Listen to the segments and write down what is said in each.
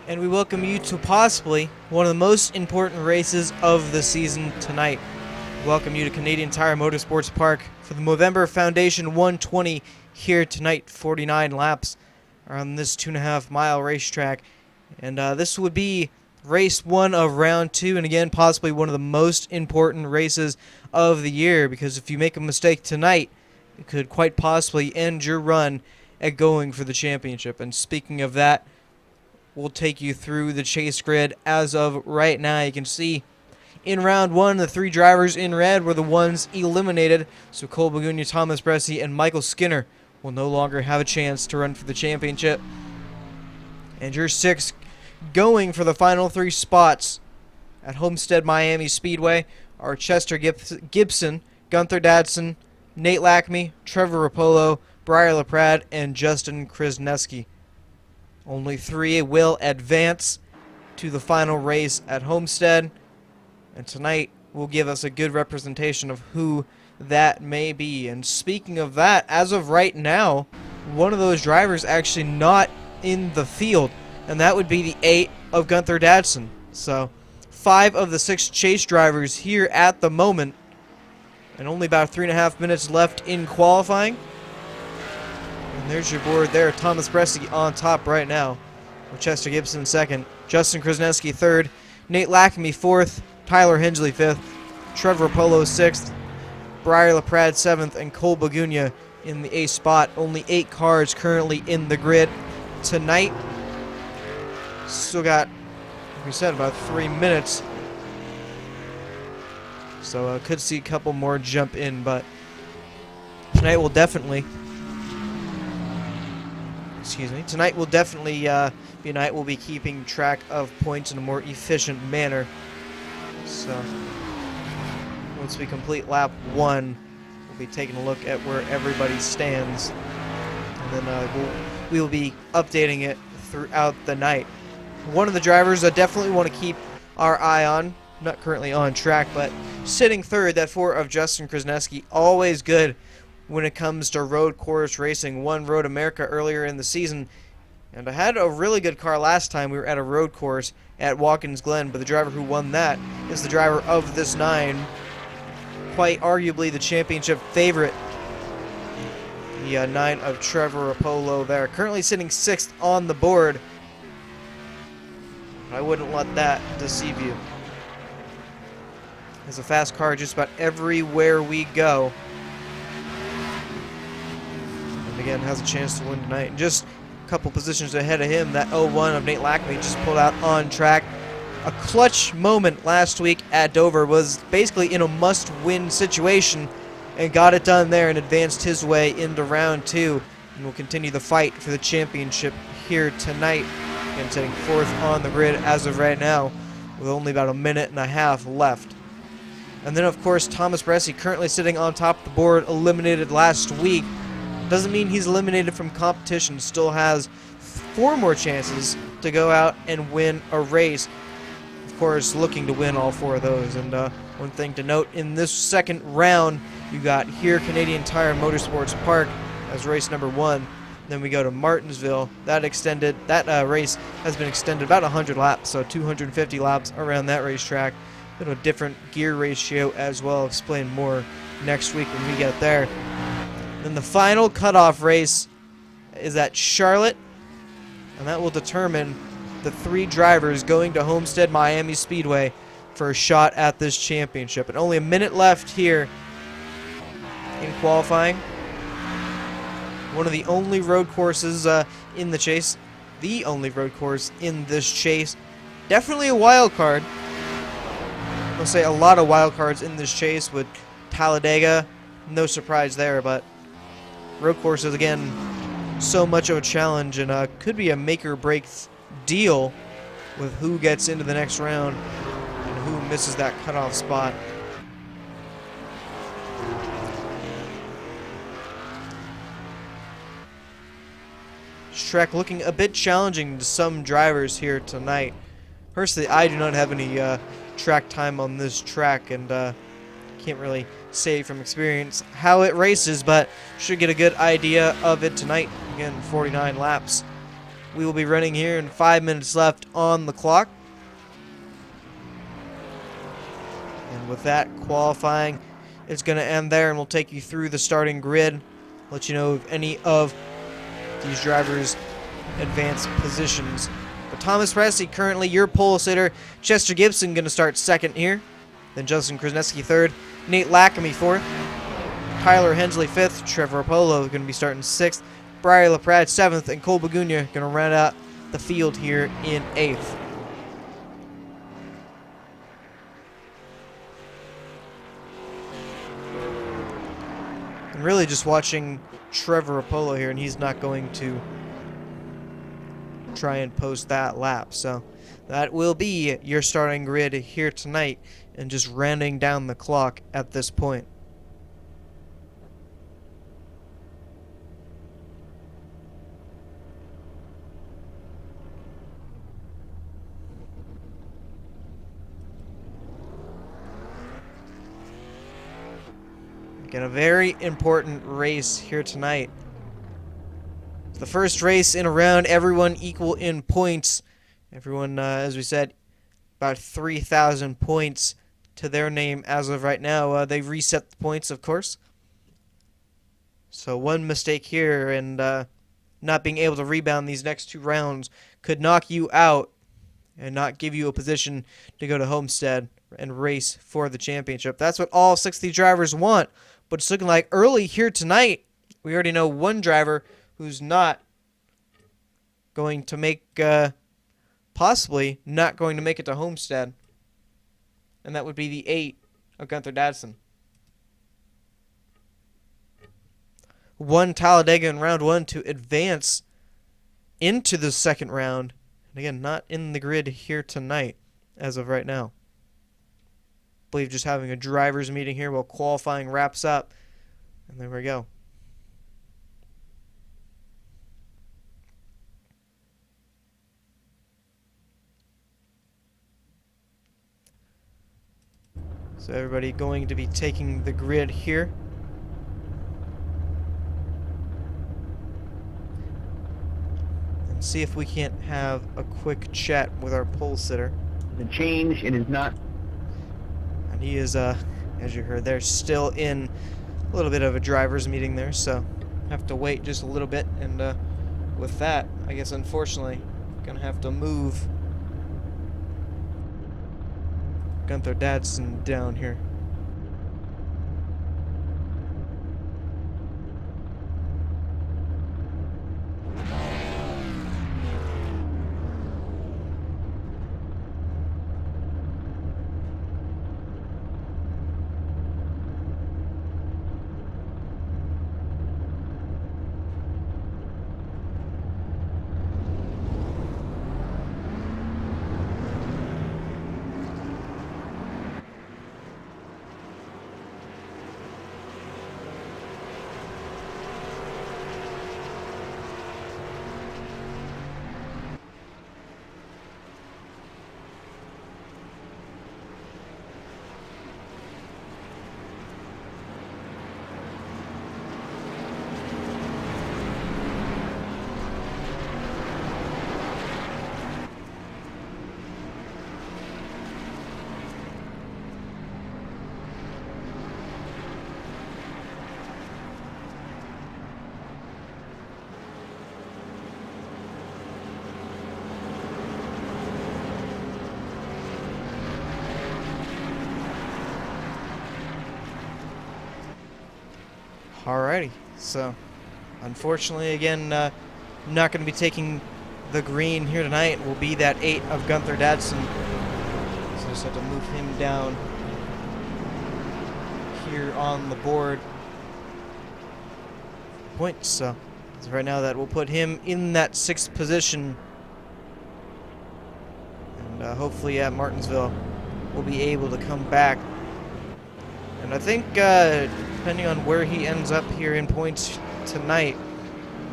and we welcome you to possibly one of the most important races of the season tonight. We welcome you to Canadian Tire Motorsports Park for the Movember Foundation 120 here tonight. 49 laps on this 2.5 mile racetrack, and this would be race 1 of round 2, and again possibly one of the most important races of the year, because if you make a mistake tonight, it could quite possibly end your run at going for the championship. And speaking of that, we'll take you through the chase grid as of right now. You can see in round 1, the 3 drivers in red were the ones eliminated. So Cole Begunia, Thomas Bressi, and Michael Skinner will no longer have a chance to run for the championship. And your 6 going for the final 3 spots at Homestead Miami Speedway are Chester Gibson, Gunther Dadson, Nate Lackme, Trevor Rapolo, Briar LaPrade, and Justin Krasneski. Only 3 will advance to the final race at Homestead, and tonight will give us a good representation of who that may be. And speaking of that, as of right now, one of those drivers actually not in the field, and that would be the 8 of Gunther Dadson. So 5 of the 6 chase drivers here at the moment, and only about 3.5 minutes left in qualifying. And there's your board there. Thomas Bressi on top right now, with Chester Gibson 2nd, Justin Krasneski 3rd, Nate Lackme 4th, Tyler Hensley 5th, Trevor Rapolo 6th, Briar LaPrade 7th, and Cole Begunia in the 8th spot. Only 8 cars currently in the grid tonight. Still got, like we said, about 3 minutes. So could see a couple more jump in, but tonight will definitely be a night we'll be keeping track of points in a more efficient manner. So once we complete lap 1, we'll be taking a look at where everybody stands, and then we'll be updating it throughout the night. One of the drivers I definitely want to keep our eye on, not currently on track, but sitting 3rd, that 4 of Justin Krasneski, always good when it comes to road course racing. Won Road America earlier in the season, and I had a really good car last time we were at a road course at Watkins Glen, but the driver who won that is the driver of this 9, quite arguably the championship favorite, the 9 of Trevor Rapolo there, currently sitting 6th on the board. I wouldn't let that deceive you. It's a fast car just about everywhere we go. And again, has a chance to win tonight. And just a couple positions ahead of him, that 01 of Nate Lackme just pulled out on track. A clutch moment last week at Dover, was basically in a must-win situation and got it done there and advanced his way into round 2. And will continue the fight for the championship here tonight. Again, sitting 4th on the grid as of right now, with only about 1.5 minutes left. And then, of course, Thomas Bressi, currently sitting on top of the board, eliminated last week. Doesn't mean he's eliminated from competition. Still has 4 more chances to go out and win a race. Of course, looking to win all 4 of those. And one thing to note, in this second round, you got here Canadian Tire Motorsports Park as race number 1. Then we go to Martinsville. That race has been extended about 100 laps, so 250 laps around that racetrack. A different gear ratio as well. I'll explain more next week when we get there. Then the final cutoff race is at Charlotte, and that will determine the 3 drivers going to Homestead Miami Speedway for a shot at this championship. And only a minute left here in qualifying. One of the only road courses in the chase. The only road course in this chase. Definitely a wild card. I'll say a lot of wild cards in this chase with Talladega. No surprise there, but road courses, again, so much of a challenge, and could be a make-or-break deal with who gets into the next round and who misses that cutoff spot. This track looking a bit challenging to some drivers here tonight. Personally, I do not have any track time on this track, and can't really say from experience how it races, but should get a good idea of it tonight. Again, 49 laps we will be running here, and 5 minutes left on the clock. And with that, qualifying is going to end there, and we'll take you through the starting grid, let you know if any of these drivers advance positions. But Thomas Presley, currently your pole sitter. Chester Gibson going to start second here. Then Justin Krasneski third. Nate Lackamy fourth. Tyler Hensley fifth. Trevor Apollo going to be starting sixth. Briar LaPrade seventh. And Cole Bagunia going to round out the field here in eighth. I'm really just watching Trevor Apollo here, and he's not going to try and post that lap. So that will be your starting grid here tonight, and just rounding down the clock at this point. Again, a very important race here tonight. The first race in a round, everyone equal in points. Everyone, as we said, about 3,000 points to their name as of right now. They've reset the points, of course. So one mistake here, and not being able to rebound these next two rounds could knock you out and not give you a position to go to Homestead and race for the championship. That's what all 60 drivers want. But it's looking like early here tonight, we already know one driver who's not going to make, possibly not going to make it to Homestead. And that would be the 8 of Gunther Dadson. Won Talladega in round 1 to advance into the second round. And again, not in the grid here tonight as of right now. I believe just having a driver's meeting here while qualifying wraps up. And there we go. So everybody going to be taking the grid here. And see if we can't have a quick chat with our pole sitter. The change, it is not. And he is, as you heard there, still in a little bit of a driver's meeting there, so have to wait just a little bit. And with that, I guess unfortunately, gonna have to move Gunther Dadson down here. Alrighty, so unfortunately, again, not going to be taking the green here tonight. Will be that 8 of Gunther Dadson. So just have to move him down here on the board. Points, so right now that will put him in that 6th position. And hopefully at Martinsville, we'll be able to come back. And I think, depending on where he ends up here in points tonight,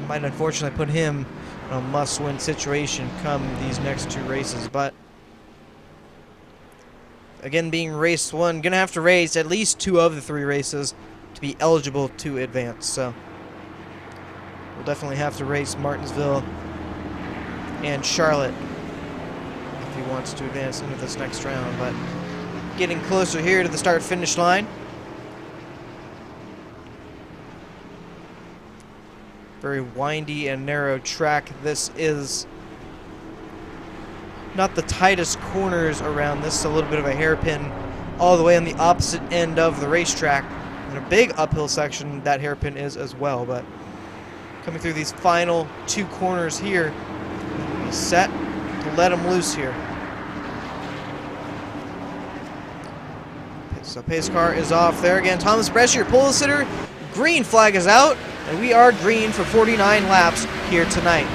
might unfortunately put him in a must-win situation come these next 2 races. But again, being race 1, gonna have to race at least 2 of the 3 races to be eligible to advance. So we'll definitely have to race Martinsville and Charlotte if he wants to advance into this next round. But getting closer here to the start-finish line. Very windy and narrow track. This is not the tightest corners around. This is a little bit of a hairpin all the way on the opposite end of the racetrack. And a big uphill section that hairpin is as well. But coming through these final 2 corners here, he's set to let him loose here. So pace car is off there again. Thomas Brescia, your pole sitter. Green flag is out, and we are green for 49 laps here tonight.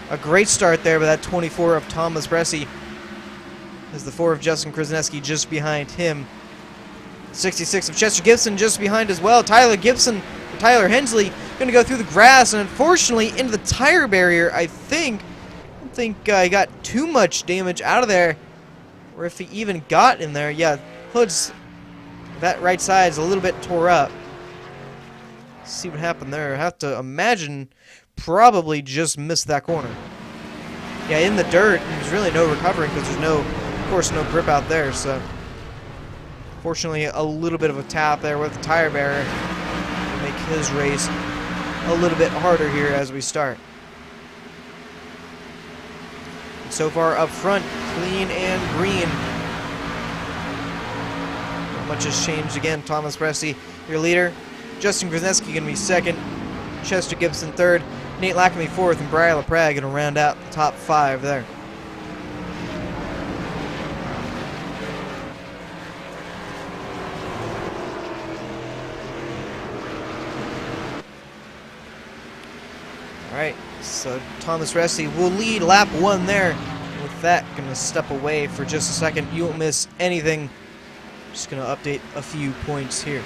A great start there by that 24 of Thomas Brescia, as the 4 of Justin Krasneski just behind him. 66 of Chester Gibson just behind as well. Tyler Hensley going to go through the grass and unfortunately into the tire barrier. I don't think he got too much damage out of there, or if he even got in there. Yeah, hood's, that right side's a little bit tore up. Let's see what happened there. I have to imagine probably just missed that corner. Yeah, in the dirt, there's really no recovering because there's no, of course, no grip out there. So fortunately, a little bit of a tap there with the tire barrier to make his race a little bit harder here as we start. So far up front, clean and green. Not much has changed again. Thomas Brescia, your leader. Justin Krasneski going to be second. Chester Gibson third. Nate Lackamy fourth, and Brian LaPrade going to round out the top 5 there. Alright, so Thomas Brescia will lead lap 1 there. With that, going to step away for just a second. You won't miss anything. Just going to update a few points here.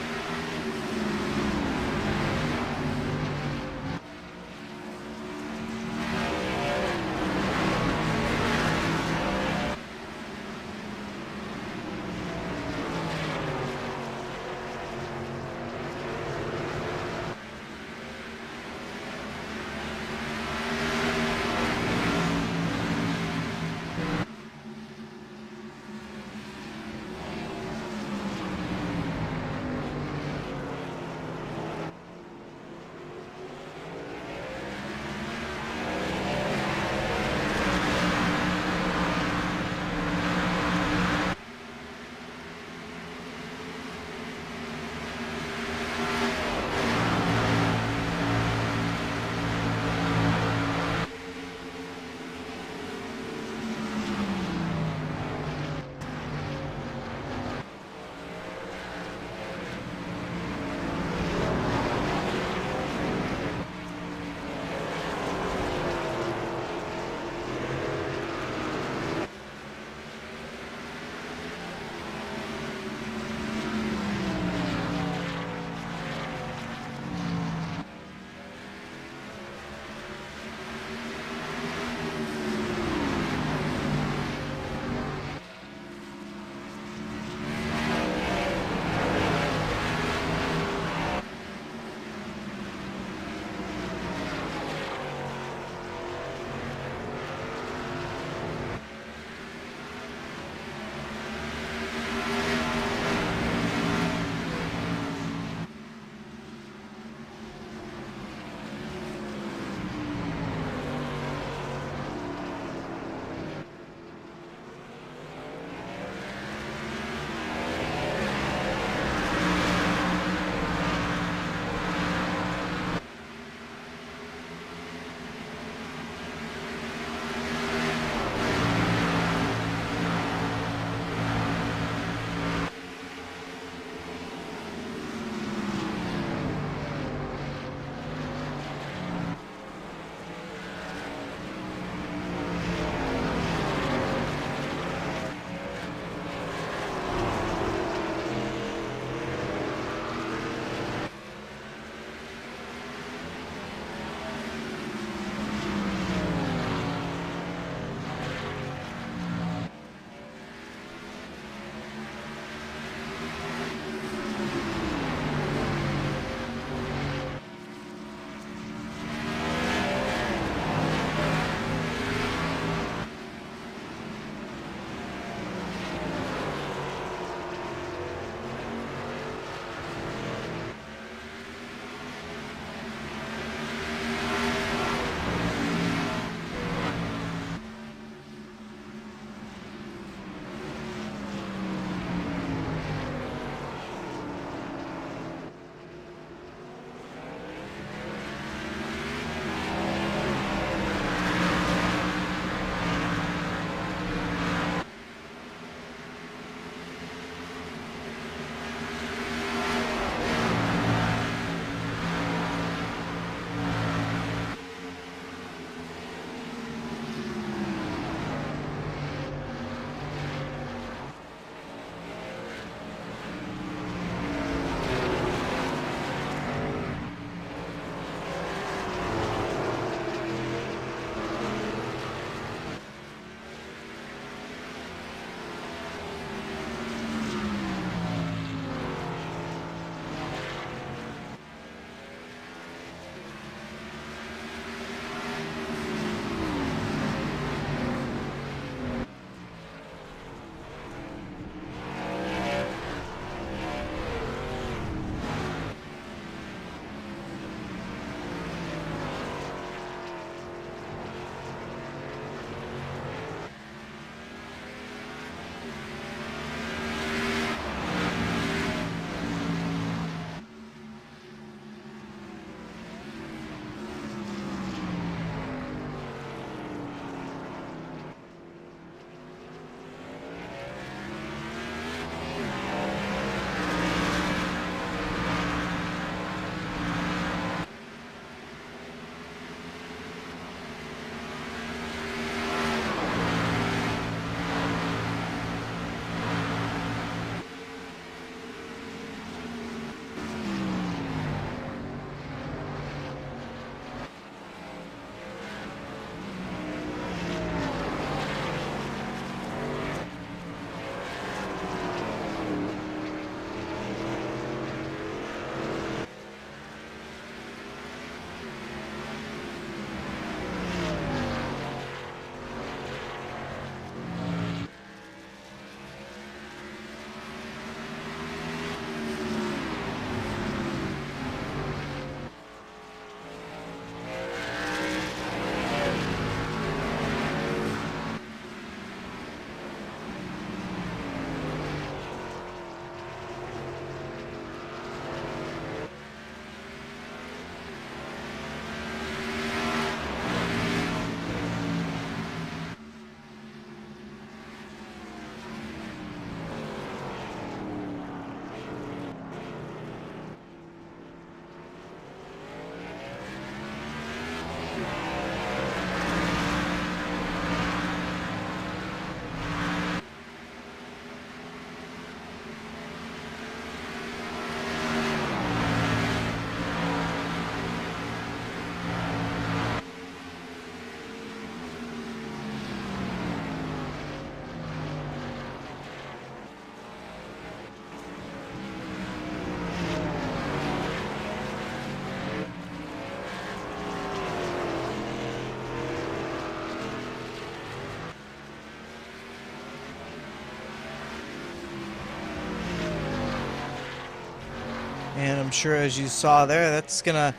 And I'm sure, as you saw there, that's going to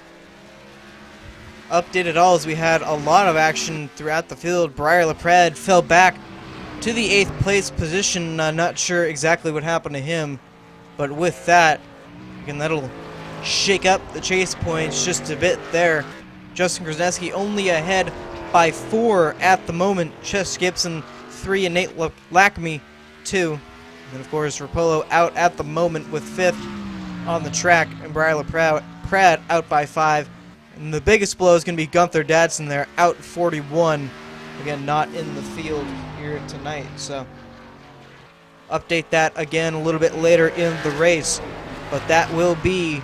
update it all, as we had a lot of action throughout the field. Briar LaPrade fell back to the 8th place position. Not sure exactly what happened to him, but with that, again, that'll shake up the chase points just a bit there. Justin Krasneski only ahead by 4 at the moment. Chess Gibson 3 and Nate Lackamy 2. And then, of course, Rapolo out at the moment with 5th on the track, and Briar LaPrade out by 5. And the biggest blow is going to be Gunther Dadson there, out 41. Again, not in the field here tonight. So, update that again a little bit later in the race. But that will be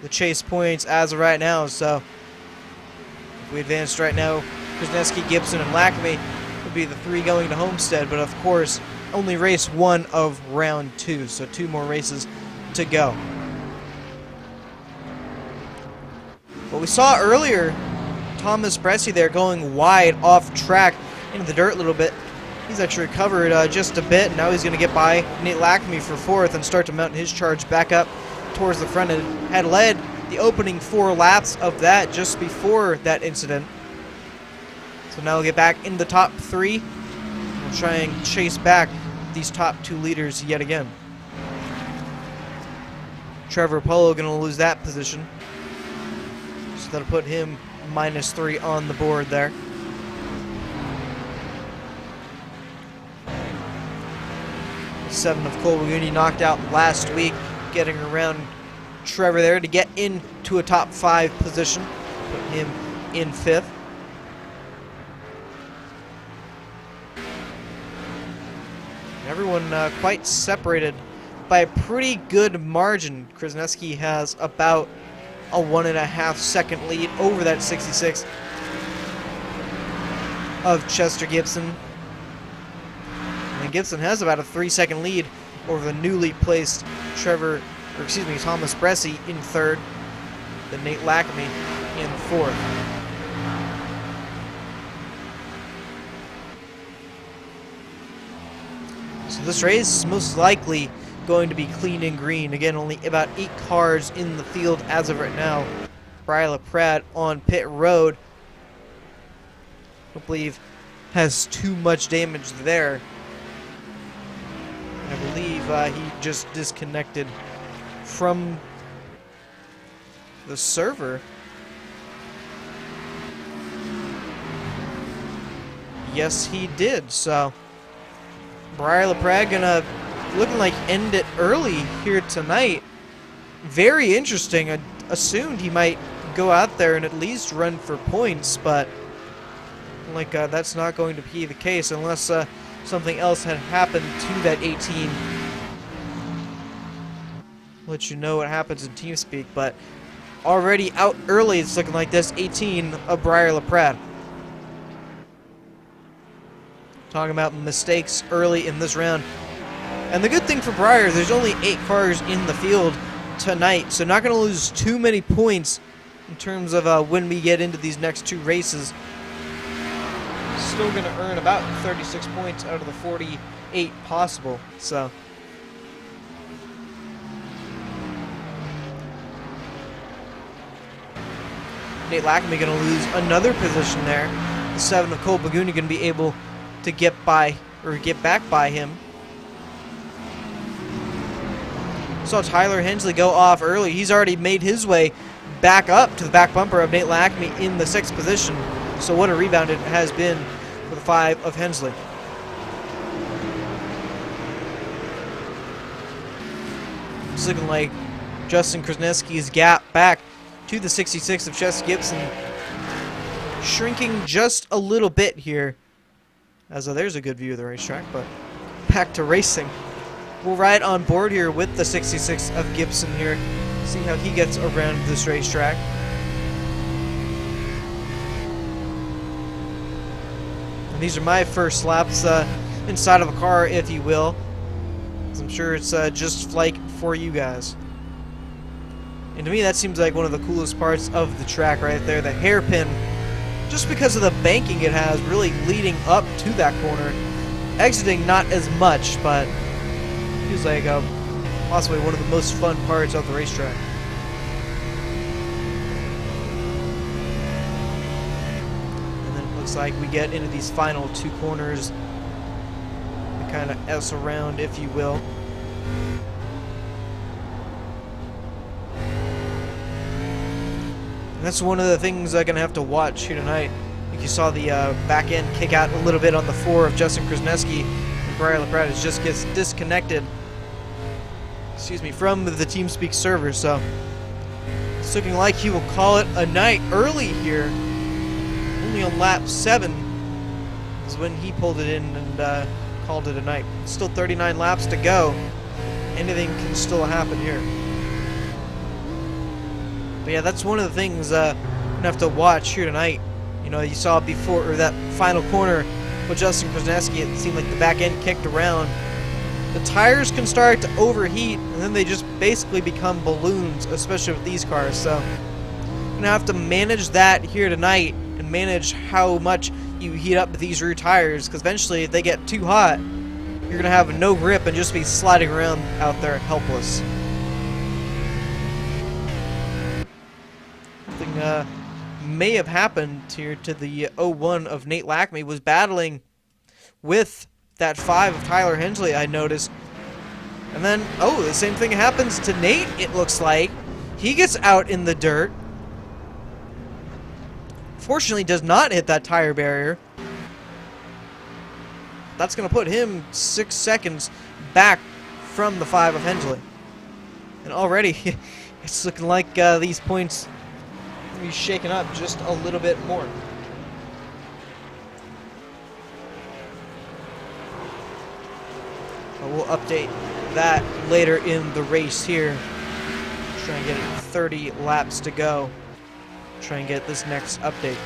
the chase points as of right now. So, if we advanced right now, Krasneski, Gibson, and Lackamy would be the 3 going to Homestead. But, of course, only race 1 of round 2. So, 2 more races to go. What we saw earlier, Thomas Bresci there going wide off track into the dirt a little bit. He's actually recovered just a bit. Now he's going to get by Nate Lackamy for 4th and start to mount his charge back up towards the front end. Had led the opening 4 laps of that just before that incident. So now we'll get back in the top 3. We'll try and chase back these top 2 leaders yet again. Trevor Polo going to lose that position. So that'll put him -3 on the board there. Seven of Cole Waguni knocked out last week, getting around Trevor there to get into a top 5 position. Put him in 5th. Everyone quite separated by a pretty good margin. Krasneski has about a 1.5 second lead over that 66 of Chester Gibson. And Gibson has about a 3-second lead over the newly placed Thomas Bresci in 3rd. Then Nate Lackamy in 4th. So this race is most likely going to be clean and green. Again, only about 8 cars in the field as of right now. Briar LaPrade on pit road. Don't believe has too much damage there. I believe he just disconnected from the server. Yes, he did. So Briar LaPrade gonna looking like end it early here tonight. Very interesting. I assumed he might go out there and at least run for points, but like that's not going to be the case unless something else had happened to that 18. Let you know what happens in TeamSpeak, but already out early, it's looking like this 18 of Briar LaPrade. Talking about mistakes early in this round. And the good thing for Briar, there's only 8 cars in the field tonight, so not going to lose too many points in terms of when we get into these next 2 races. Still going to earn about 36 points out of the 48 possible, so. Nate Lackamy going to lose another position there. The 7 of Cole Baguni going to be able to get by, or get back by him. Saw Tyler Hensley go off early. He's already made his way back up to the back bumper of Nate Lackamy in the 6th position. So what a rebound it has been for the 5 of Hensley. It's looking like Justin Krasneski's gap back to the 66 of Chess Gibson, shrinking just a little bit here. As there's a good view of the racetrack, but back to racing. We'll ride on board here with the 66 of Gibson here, see how he gets around this racetrack. And these are my first laps inside of a car, if you will. I'm sure it's just like for you guys. And to me, that seems like one of the coolest parts of the track right there, the hairpin. Just because of the banking it has, really leading up to that corner. Exiting, not as much, but feels like a possibly one of the most fun parts of the racetrack. And then it looks like we get into these final 2 corners. We kind of S around, if you will. And that's one of the things I'm going to have to watch here tonight. Like you saw the back end kick out a little bit on the 4 of Justin Krasneski. And Brian LaPratis just gets disconnected, from the TeamSpeak server. So it's looking like he will call it a night early here. Only on lap 7 is when he pulled it in and called it a night. Still 39 laps to go. Anything can still happen here. But yeah, that's one of the things I'm going to have to watch here tonight. You know, you saw before, or that final corner with Justin Krasneski, it seemed like the back end kicked around. The tires can start to overheat, and then they just basically become balloons, especially with these cars. So I'm going to have to manage that here tonight and manage how much you heat up these rear tires, because eventually if they get too hot, you're going to have no grip and just be sliding around out there helpless. Something may have happened here to the 01 of Nate Lackme. Was battling with that 5 of Tyler Hensley, I noticed. And then, the same thing happens to Nate, it looks like. He gets out in the dirt. Fortunately, does not hit that tire barrier. That's going to put him 6 seconds back from the 5 of Hensley. And already, it's looking like these points will be shaken up just a little bit more. We'll update that later in the race here. Try and get it 30 laps to go. Try and get this next update.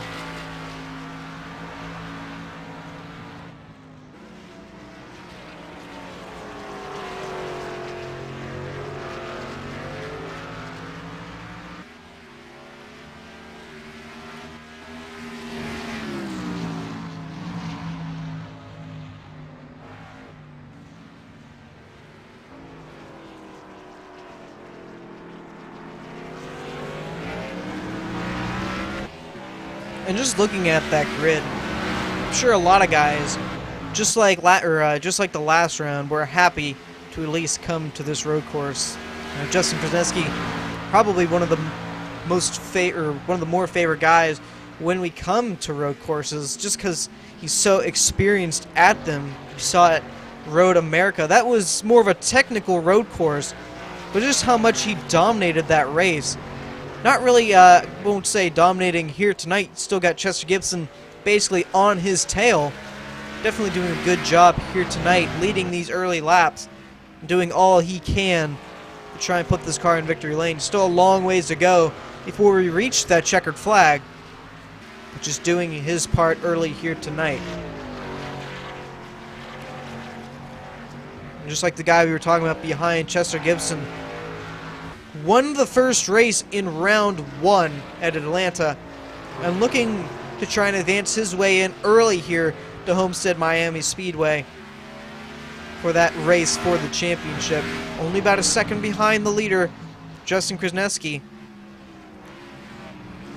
And just looking at that grid, I'm sure a lot of guys, just like the last round, were happy to at least come to this road course. Justin Krasneski, probably one of the more favorite guys when we come to road courses, just because he's so experienced at them. You saw at Road America, that was more of a technical road course, but just how much he dominated that race. Not really, won't say dominating here tonight. Still got Chester Gibson basically on his tail. Definitely doing a good job here tonight, leading these early laps, doing all he can to try and put this car in victory lane. Still a long ways to go before we reach that checkered flag, but just doing his part early here tonight. And just like the guy we were talking about behind, Chester Gibson won the first race in round 1 at Atlanta, and looking to try and advance his way in early here to Homestead Miami Speedway for that race for the championship. Only about a second behind the leader, Justin Krasneski.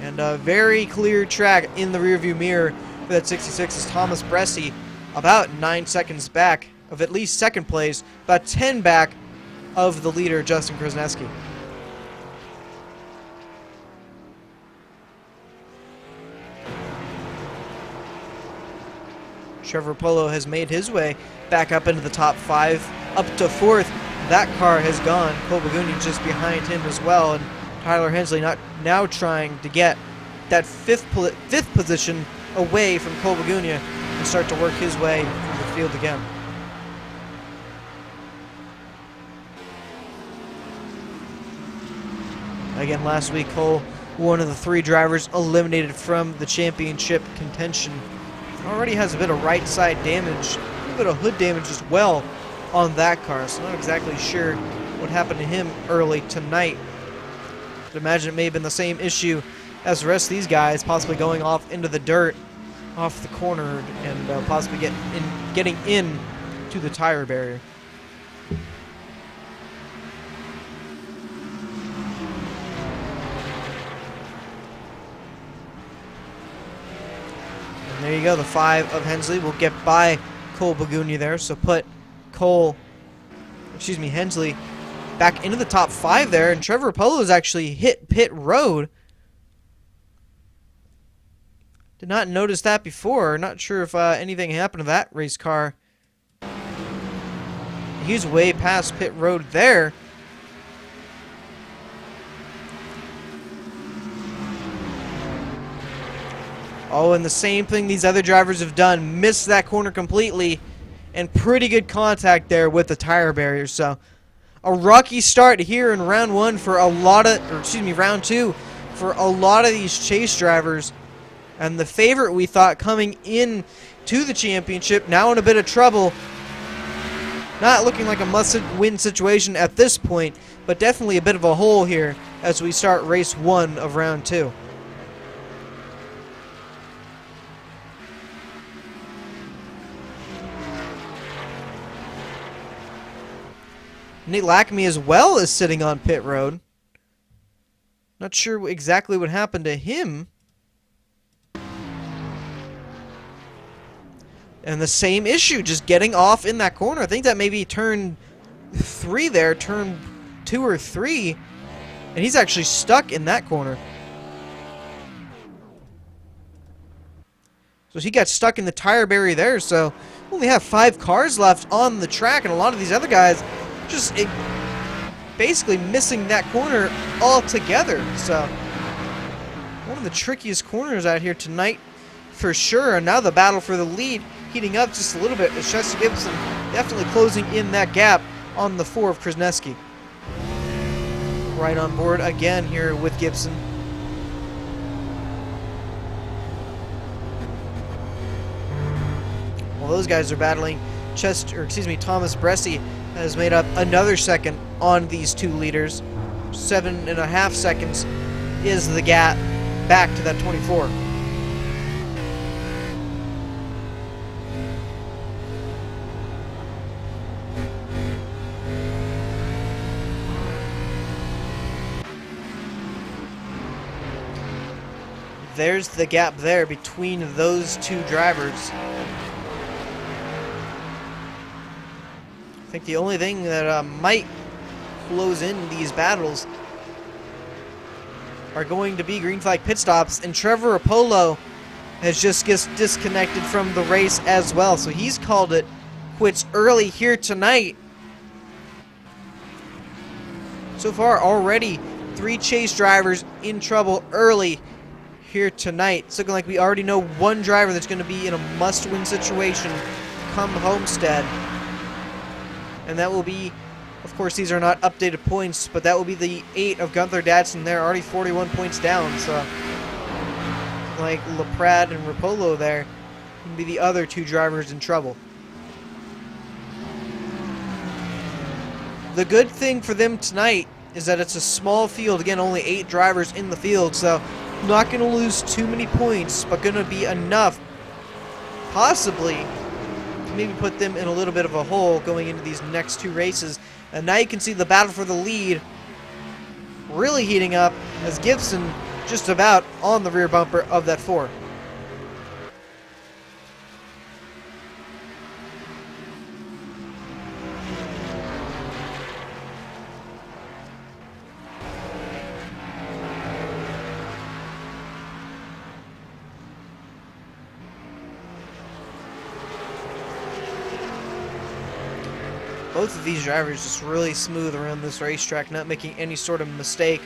And a very clear track in the rearview mirror for that 66 is Thomas Bresci, about 9 seconds back of at least second place, about 10 back of the leader, Justin Krasneski. Trevor Polo has made his way back up into the top 5, up to 4th. That car has gone. Cole Bagunian just behind him as well, and Tyler Hensley now trying to get that fifth position away from Cole Bagunian and start to work his way through the field again. Again, last week, Cole, one of the 3 drivers eliminated from the championship contention. Already has a bit of right side damage, a little bit of hood damage as well on that car, so not exactly sure what happened to him early tonight. I'd imagine it may have been the same issue as the rest of these guys, possibly going off into the dirt off the corner and possibly getting in to the tire barrier. you go. The 5 of Hensley will get by Cole Bagunia there. So put Hensley back into the top 5 there. And Trevor Polo's actually hit pit road. Did not notice that before. Not sure if anything happened to that race car. He's way past pit road there. Oh, and the same thing these other drivers have done. Missed that corner completely. And pretty good contact there with the tire barrier. So, a rocky start here in round 1 for a lot of, round 2 for a lot of these chase drivers. And the favorite, we thought, coming in to the championship, now in a bit of trouble. Not looking like a must-win situation at this point, but definitely a bit of a hole here as we start race 1 of round 2. Nate Lackamy as well is sitting on pit road. Not sure exactly what happened to him. And the same issue, just getting off in that corner. I think that maybe turn 3 there, turn 2 or 3. And he's actually stuck in that corner. So he got stuck in the tire barrier there. So we only have 5 cars left on the track. And a lot of these other guys just basically missing that corner altogether. So one of the trickiest corners out here tonight for sure. And now the battle for the lead heating up just a little bit as Chester Gibson definitely closing in that gap on the 4 of Krasneski. Right on board again here with Gibson. While those guys are battling, Thomas Bressi has made up another second on these 2 leaders. 7.5 seconds is the gap back to that 24. There's the gap there between those 2 drivers. I think the only thing that might close in these battles are going to be green flag pit stops, and Trevor Apollo has just disconnected from the race as well, so he's called it quits early here tonight. So far already 3 chase drivers in trouble early here tonight. It's looking like we already know 1 driver that's going to be in a must-win situation come Homestead. And that will be, of course, these are not updated points, but that will be the 8 of Gunther Dadson. They're already 41 points down, so like LaPrade and Rapolo there can be the other 2 drivers in trouble. The good thing for them tonight is that it's a small field. Again, only 8 drivers in the field, so not going to lose too many points, but going to be enough, possibly, to maybe put them in a little bit of a hole going into these next 2 races. And now you can see the battle for the lead really heating up as Gibson just about on the rear bumper of that 4. Both of these drivers just really smooth around this racetrack, not making any sort of mistake.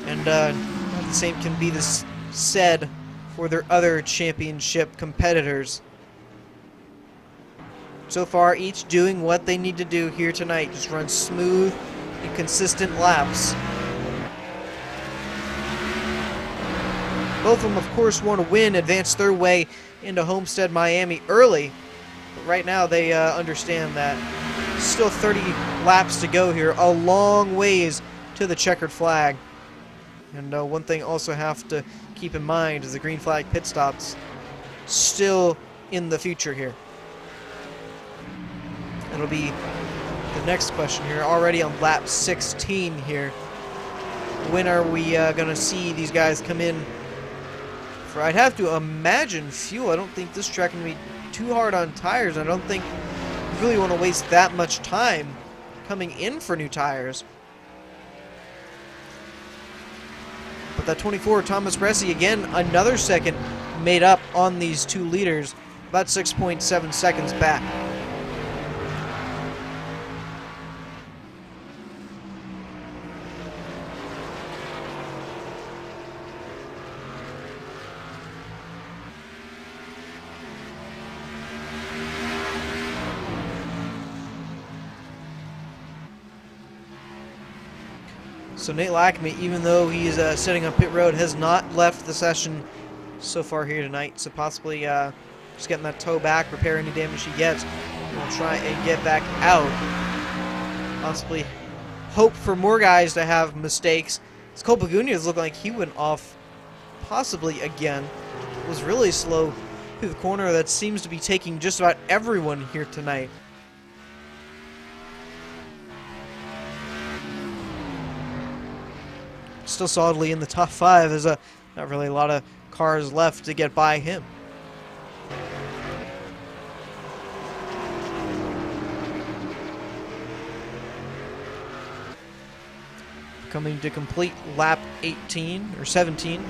And the same can be said for their other championship competitors. So far, each doing what they need to do here tonight. Just run smooth and consistent laps. Both of them, of course, want to win, advance their way into Homestead, Miami early. But right now, they understand that still 30 laps to go here. A long ways to the checkered flag. And one thing also have to keep in mind is the green flag pit stops still in the future here. It'll be the next question here, already on lap 16 here. When are we going to see these guys come in for, I'd have to imagine, fuel. I don't think this track can be too hard on tires. I don't think you really want to waste that much time coming in for new tires. But that 24, Thomas Cressy, again, another second made up on these 2 leaders, about 6.7 seconds back. So Nate Lackamy, even though he's sitting on pit road, has not left the session so far here tonight. So possibly just getting that toe back, repair any damage he gets, and we'll try and get back out. Possibly hope for more guys to have mistakes. This Cole Begunias looked like he went off possibly again. It was really slow through the corner. That seems to be taking just about everyone here tonight. Still solidly in the top 5. There's not really a lot of cars left to get by him. Coming to complete lap 18 or 17.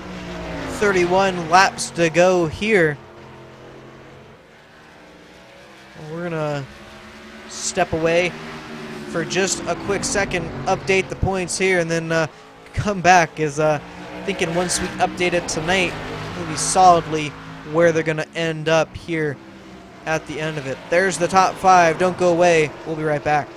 31 laps to go here. We're gonna step away for just a quick second, update the points here, and then come back, as thinking once we update it tonight, it'll be solidly where they're going to end up here at the end of it. There's the top 5. Don't go away. We'll be right back.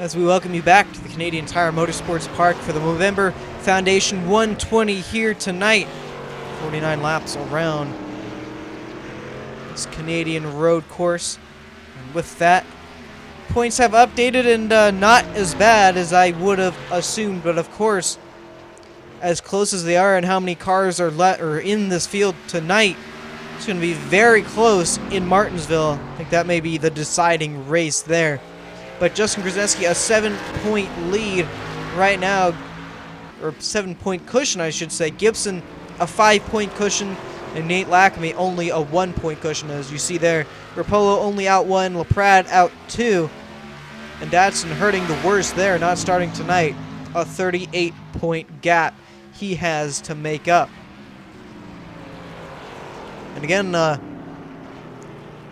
As we welcome you back to the Canadian Tire Motorsports Park for the Movember Foundation 120 here tonight. 49 laps around this Canadian road course. And with that, points have updated and not as bad as I would have assumed, but of course, as close as they are and how many cars are in this field tonight, it's going to be very close in Martinsville. I think that may be the deciding race there. But Justin Krasniewski, a 7-point lead right now, or 7-point cushion, I should say. Gibson, a 5-point cushion, and Nate Lackamy only a 1-point cushion, as you see there. Rapolo only out 1, LaPrade out 2, and Datsun hurting the worst there, not starting tonight. A 38-point gap he has to make up. And again, the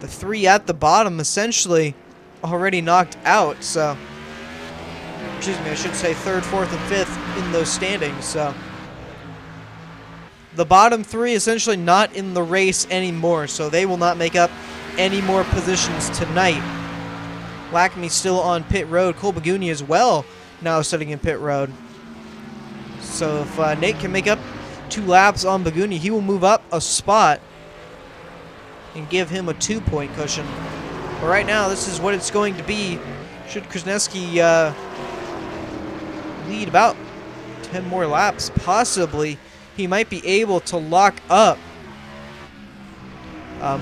three at the bottom essentially already knocked out, so excuse me, I should say third, fourth, and fifth in those standings. So the bottom three essentially not in the race anymore, so they will not make up any more positions tonight. Lackamy still on pit road. Cole Baguni as well now sitting in pit road. So if Nate can make up 2 laps on Baguni, he will move up a spot and give him a 2-point cushion. But right now, this is what it's going to be. Should Krasniewski lead about 10 more laps, possibly, he might be able to lock up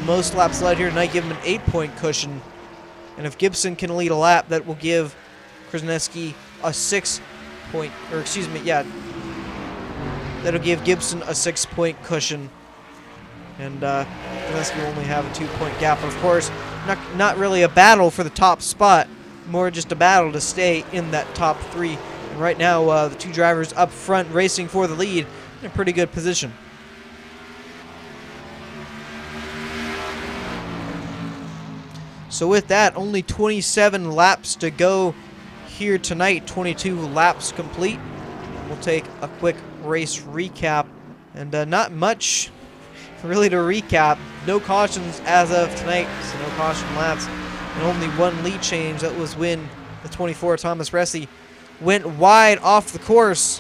most laps led here tonight, give him an 8-point cushion. And if Gibson can lead a lap, that will give Krasniewski a 6-point, or excuse me, yeah, that'll give Gibson a 6-point cushion. And Krasniewski will only have a 2-point gap. Of course, not really a battle for the top spot, more just a battle to stay in that top 3. And right now, the 2 drivers up front racing for the lead in a pretty good position. So with that, only 27 laps to go here tonight. 22 laps complete. We'll take a quick race recap, and not much really to recap. No cautions as of tonight, so no caution laps, and only 1 lead change. That was when the 24 Thomas Resi went wide off the course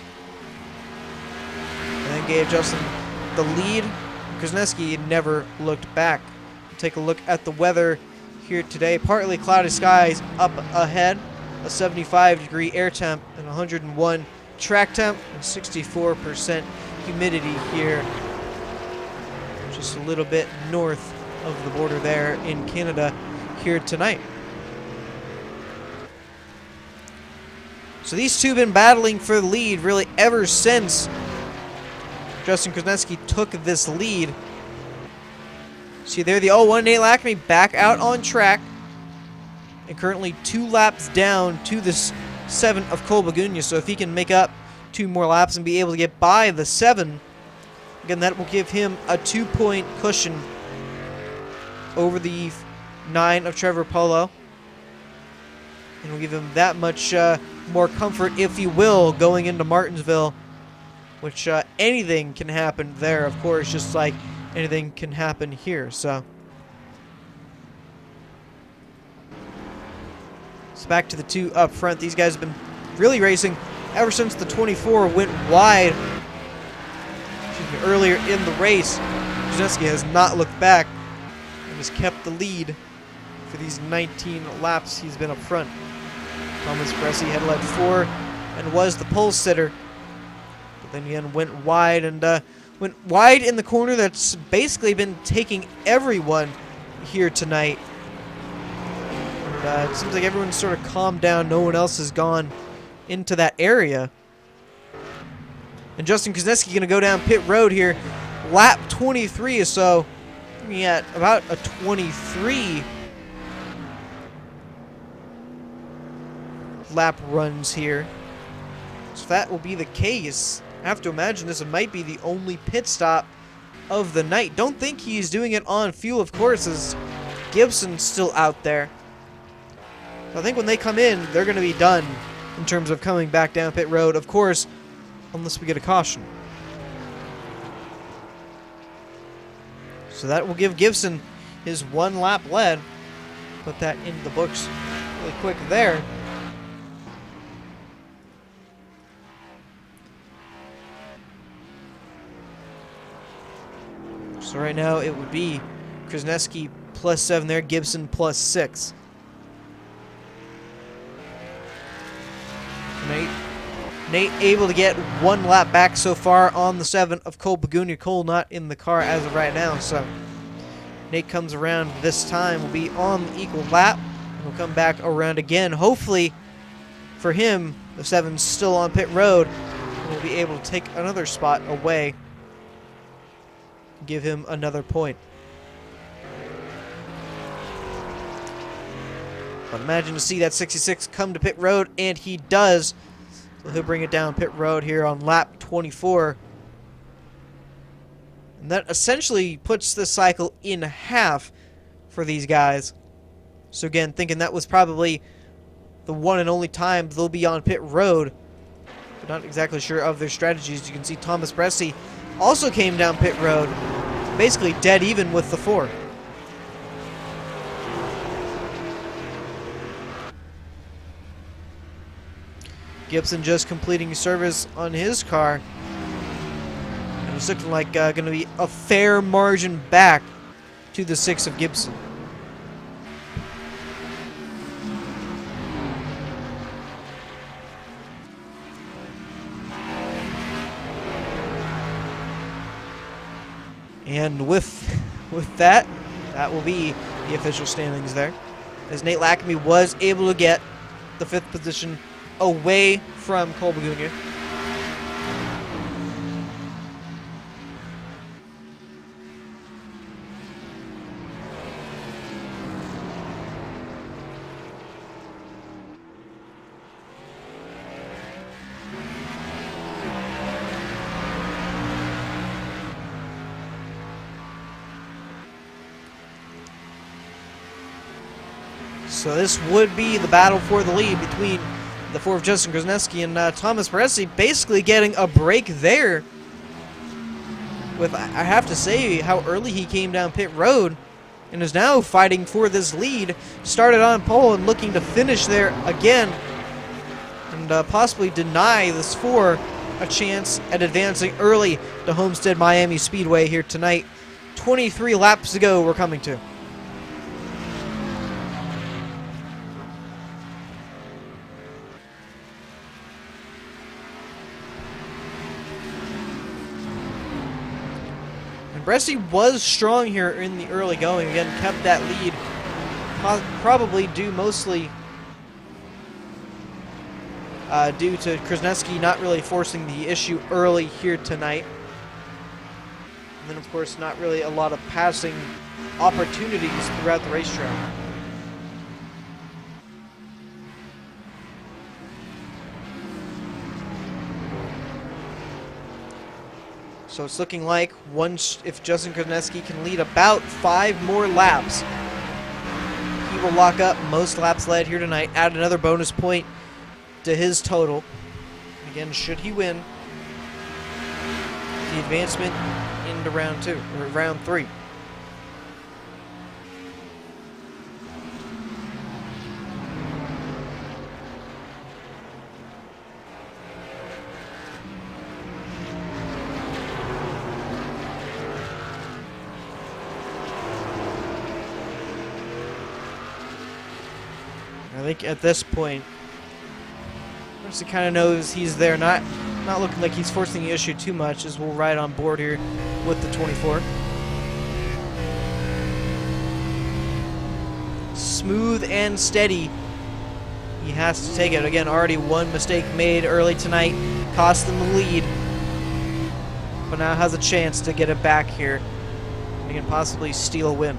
and then gave Justin the lead. Krasniewski never looked back. We'll take a look at the weather here today. Partly cloudy skies up ahead, a 75-degree air temp and 101 track temp, and 64% humidity here, just a little bit north of the border there in Canada here tonight. So these two have been battling for the lead really ever since Justin Krasniewski took this lead. See there, the 0-1 Nate Lackamy back out on track, and currently 2 laps down to the 7 of Cole Baguni. So if he can make up 2 more laps and be able to get by the 7, again, that will give him a 2-point cushion over the 9 of Trevor Polo, and will give him that much more comfort, if you will, going into Martinsville, which anything can happen there, of course, just like anything can happen here. So back to the 2 up front. These guys have been really racing ever since the 24 went wide earlier in the race. Krasniewski has not looked back and has kept the lead for these 19 laps he's been up front. Thomas Resi had led 4 and was the pole sitter, but then again went wide in the corner that's basically been taking everyone here tonight. And it seems like everyone's sort of calmed down. No one else has gone into that area. And Justin Krasniewski going to go down pit road here. Lap 23 or so. Looking at about a 23 lap runs here. So if that will be the case, I have to imagine this might be the only pit stop of the night. Don't think he's doing it on fuel, of course, as Gibson's still out there. So I think when they come in, they're going to be done in terms of coming back down pit road, of course, unless we get a caution. So that will give Gibson his 1 lap lead. Put that in the books really quick there. So right now it would be Krasneski +7 there, Gibson +6. Nate able to get 1 lap back so far on the 7 of Cole Begunia. Cole not in the car as of right now, so Nate comes around this time, will be on the equal lap. He'll come back around again. Hopefully for him, the 7's still on pit road, and will be able to take another spot away, give him another point. But imagine to see that 66 come to pit road, and he does. So he'll bring it down pit road here on lap 24. And that essentially puts the cycle in half for these guys. So again, thinking that was probably the one and only time they'll be on pit road. But not exactly sure of their strategies. You can see Thomas Bresci also came down pit road, basically dead even with the 4. Gibson just completing service on his car. And it's looking like going to be a fair margin back to the 6 of Gibson. And with that will be the official standings there, as Nate Lackamy was able to get the 5th position away from Cole Begunia. So this would be the battle for the lead between the 4 of Justin Krasneski and Thomas Bresci, basically getting a break there. With, I have to say, how early he came down pit road and is now fighting for this lead. Started on pole and looking to finish there again and possibly deny this 4 a chance at advancing early to Homestead Miami Speedway here tonight. 23 laps to go we're coming to. Bresci was strong here in the early going. Again, kept that lead. Probably due mostly due to Krasneski not really forcing the issue early here tonight. And then, of course, not really a lot of passing opportunities throughout the racetrack. So it's looking like if Justin Krasneski can lead about 5 more laps, he will lock up most laps led here tonight, add another bonus point to his total. Again, should he win, the advancement into round 2, or round 3. I think at this point, he kind of knows he's there. Not looking like he's forcing the issue too much, as we'll ride on board here with the 24. Smooth and steady. He has to take it. Again, already one mistake made early tonight. Cost them the lead. But now has a chance to get it back here. And can possibly steal a win.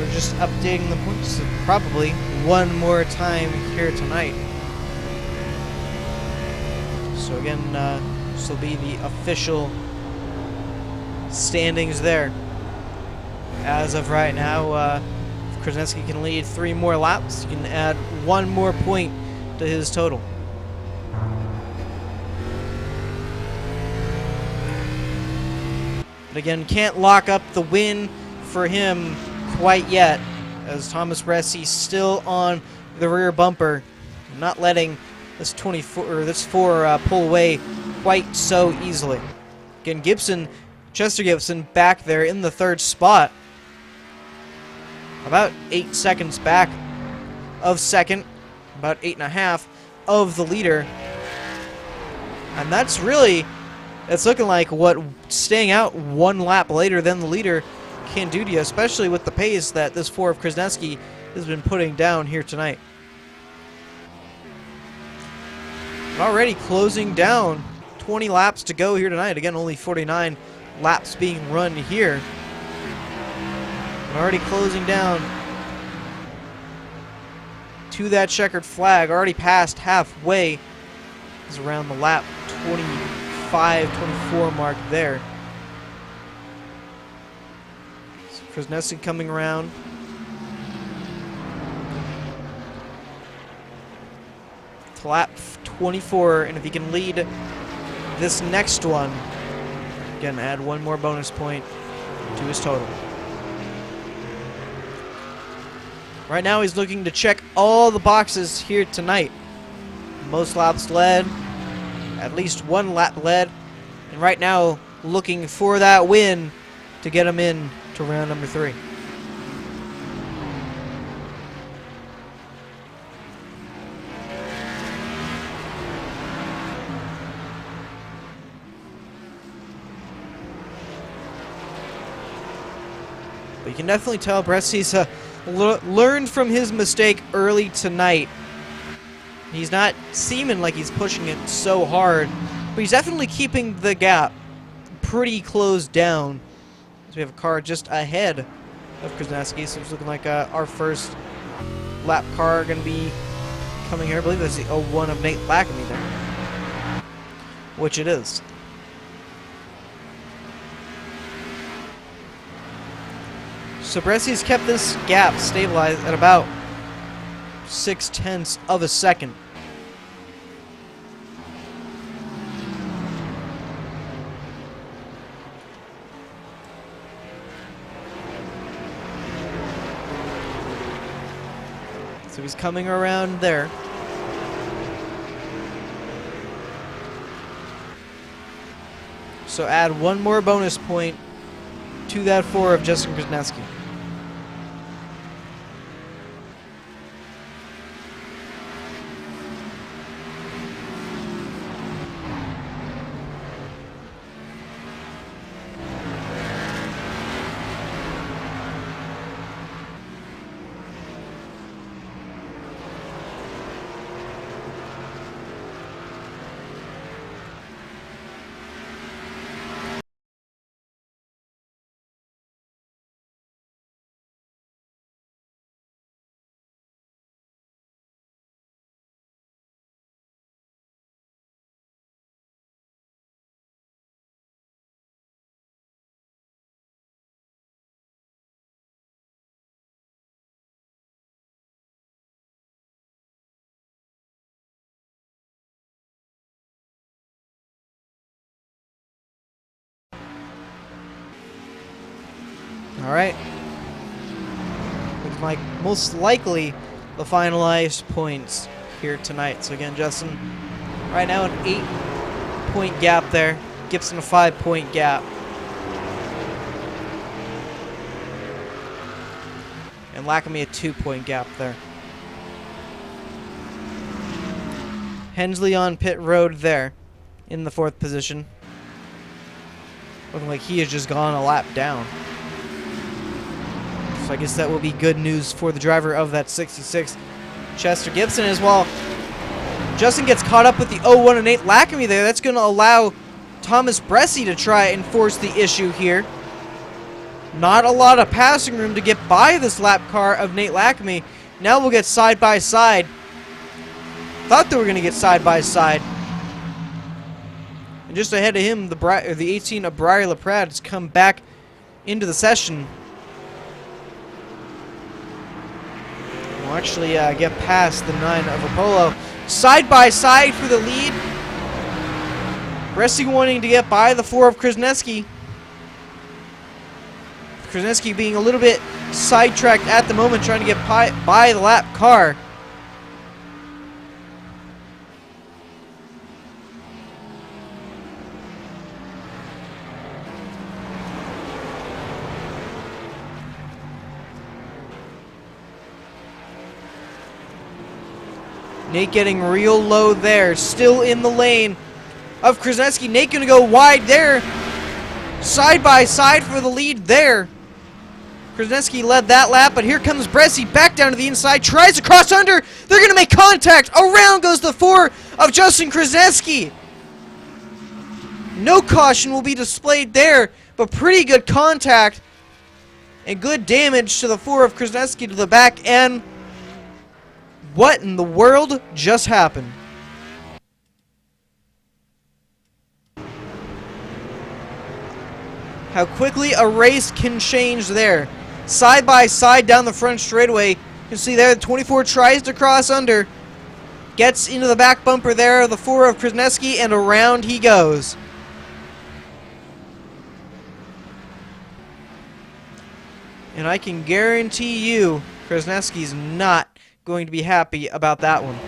we're just updating the points probably one more time here tonight. So again, this will be the official standings there. As of right now, if Krasnetsky can lead 3 more laps, he can add 1 more point to his total. But again, can't lock up the win for him quite yet, as Thomas Bresci still on the rear bumper, not letting this 4 pull away quite so easily. Again, Chester Gibson back there in the 3rd spot, about 8 seconds back of 2nd, about 8.5 of the leader, and that's really, it's looking like what staying out 1 lap later than the leader can do to you, especially with the pace that this 4 of Krasnetsky has been putting down here tonight. Already closing down, 20 laps to go here tonight. Again, only 49 laps being run here. Already closing down to that checkered flag. Already past halfway. Is around the lap 25, 24 mark there. So Krasnetsky coming around. To lap 24, and if he can lead this next one, again, add 1 more bonus point to his total. Right now, he's looking to check all the boxes here tonight. Most laps led, at least 1 lap led, and right now, looking for that win to get him in to round number 3. But you can definitely tell Bresci's learned from his mistake early tonight. He's not seeming like he's pushing it so hard, but he's definitely keeping the gap pretty closed down. So we have a car just ahead of Krasnetsky, so it's looking like our first lap car going to be coming here. I believe that's the 01 of Nate Lackamy there, which it is. So Bresci's kept this gap stabilized at about 0.6 of a second. So he's coming around there. So add 1 more bonus point to that 4 of Justin Krasnetsky. All right. Looks like most likely the finalized points here tonight. So again, Justin, right now an 8-point gap there. Gibson a 5-point gap. And Lackamy a 2-point gap there. Hensley on pit road there in the 4th position. Looking like he has just gone a lap down. So I guess that will be good news for the driver of that 66, Chester Gibson, as well. Justin gets caught up with the 01 and Nate Lackamy there. That's going to allow Thomas Bresci to try and force the issue here. Not a lot of passing room to get by this lap car of Nate Lackamy. Now we'll get side by side. Thought they were going to get side by side. And just ahead of him, the 18 of Briar LaPrade has come back into the session. We'll actually get past the 9 of Apollo. Side by side for the lead. Bresci wanting to get by the 4 of Krasneski. Krasneski being a little bit sidetracked at the moment, trying to get by the lap car. Nate getting real low there, still in the lane of Krasneski. Nate gonna go wide there. Side by side for the lead there. Krasneski led that lap, but here comes Bresci back down to the inside, tries to cross under. They're going to make contact. Around goes the 4 of Justin Krasneski. No caution will be displayed there, but pretty good contact and good damage to the 4 of Krasneski to the back end. What in the world just happened? How quickly a race can change there. Side by side down the front straightaway. You can see there the 24 tries to cross under. Gets into the back bumper there, the 4 of Krasneski, and around he goes. And I can guarantee you Krasneski's not going to be happy about that one.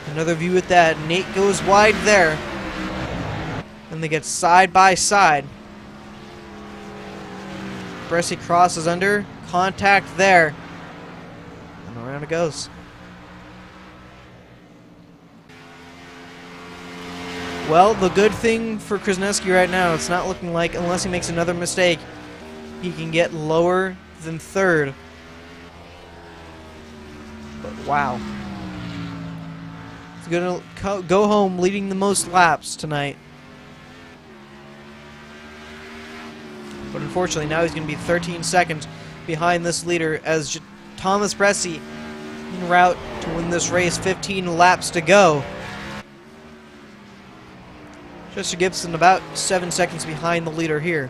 Another view at that. Nate goes wide there. And they get side by side. Bresci crosses under. Contact there. And around it goes. Well, the good thing for Krasneski right now, it's not looking like, unless he makes another mistake, he can get lower than 3rd. But wow. He's going to go home leading the most laps tonight. But unfortunately, now he's going to be 13 seconds behind this leader as Thomas Bresci en route to win this race. 15 laps to go. Chester Gibson about 7 seconds behind the leader here.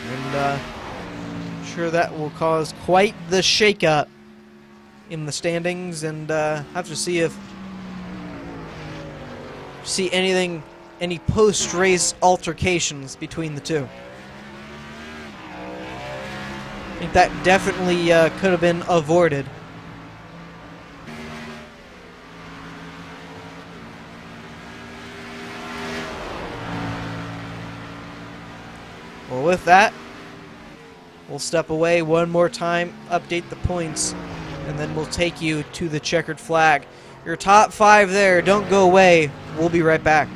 And I'm sure that will cause quite the shakeup in the standings, and have to see if any post-race altercations between the two. I think that definitely could have been avoided. Well, with that, we'll step away one more time, update the points, and then we'll take you to the checkered flag. Your top 5 there. Don't go away. We'll be right back.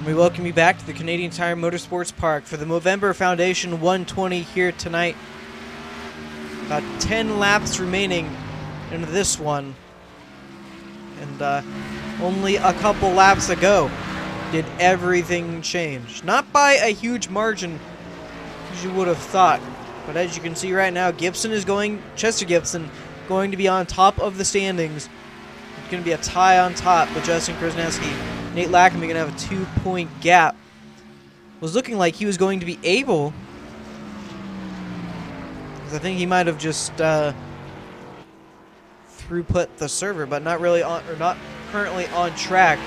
We welcome you back to the Canadian Tire Motorsports Park for the Movember Foundation 120 here tonight. About 10 laps remaining into this one. And only a couple laps ago did everything change. Not by a huge margin, as you would have thought. But as you can see right now, Chester Gibson, going to be on top of the standings. It's going to be a tie on top with Justin Krasniewski. Nate Lackenby going to have a 2-point gap. Was looking like he was going to be able, because I think he might have just throughput the server, but not really on, or not currently on track.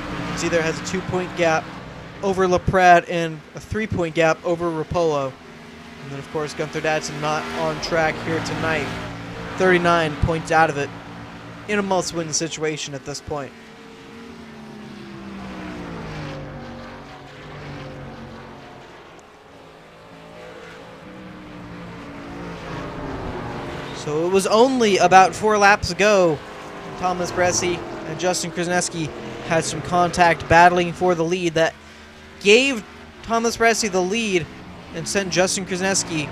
You can see there has a 2-point gap over LaPrade and a 3-point gap over Rapolo. And then of course Gunther Dadson not on track here tonight. 39 points out of it in a must-win situation at this point. So it was only about 4 laps ago Thomas Bresci and Justin Krasniewski had some contact battling for the lead that gave Thomas Bresci the lead and sent Justin Krasniewski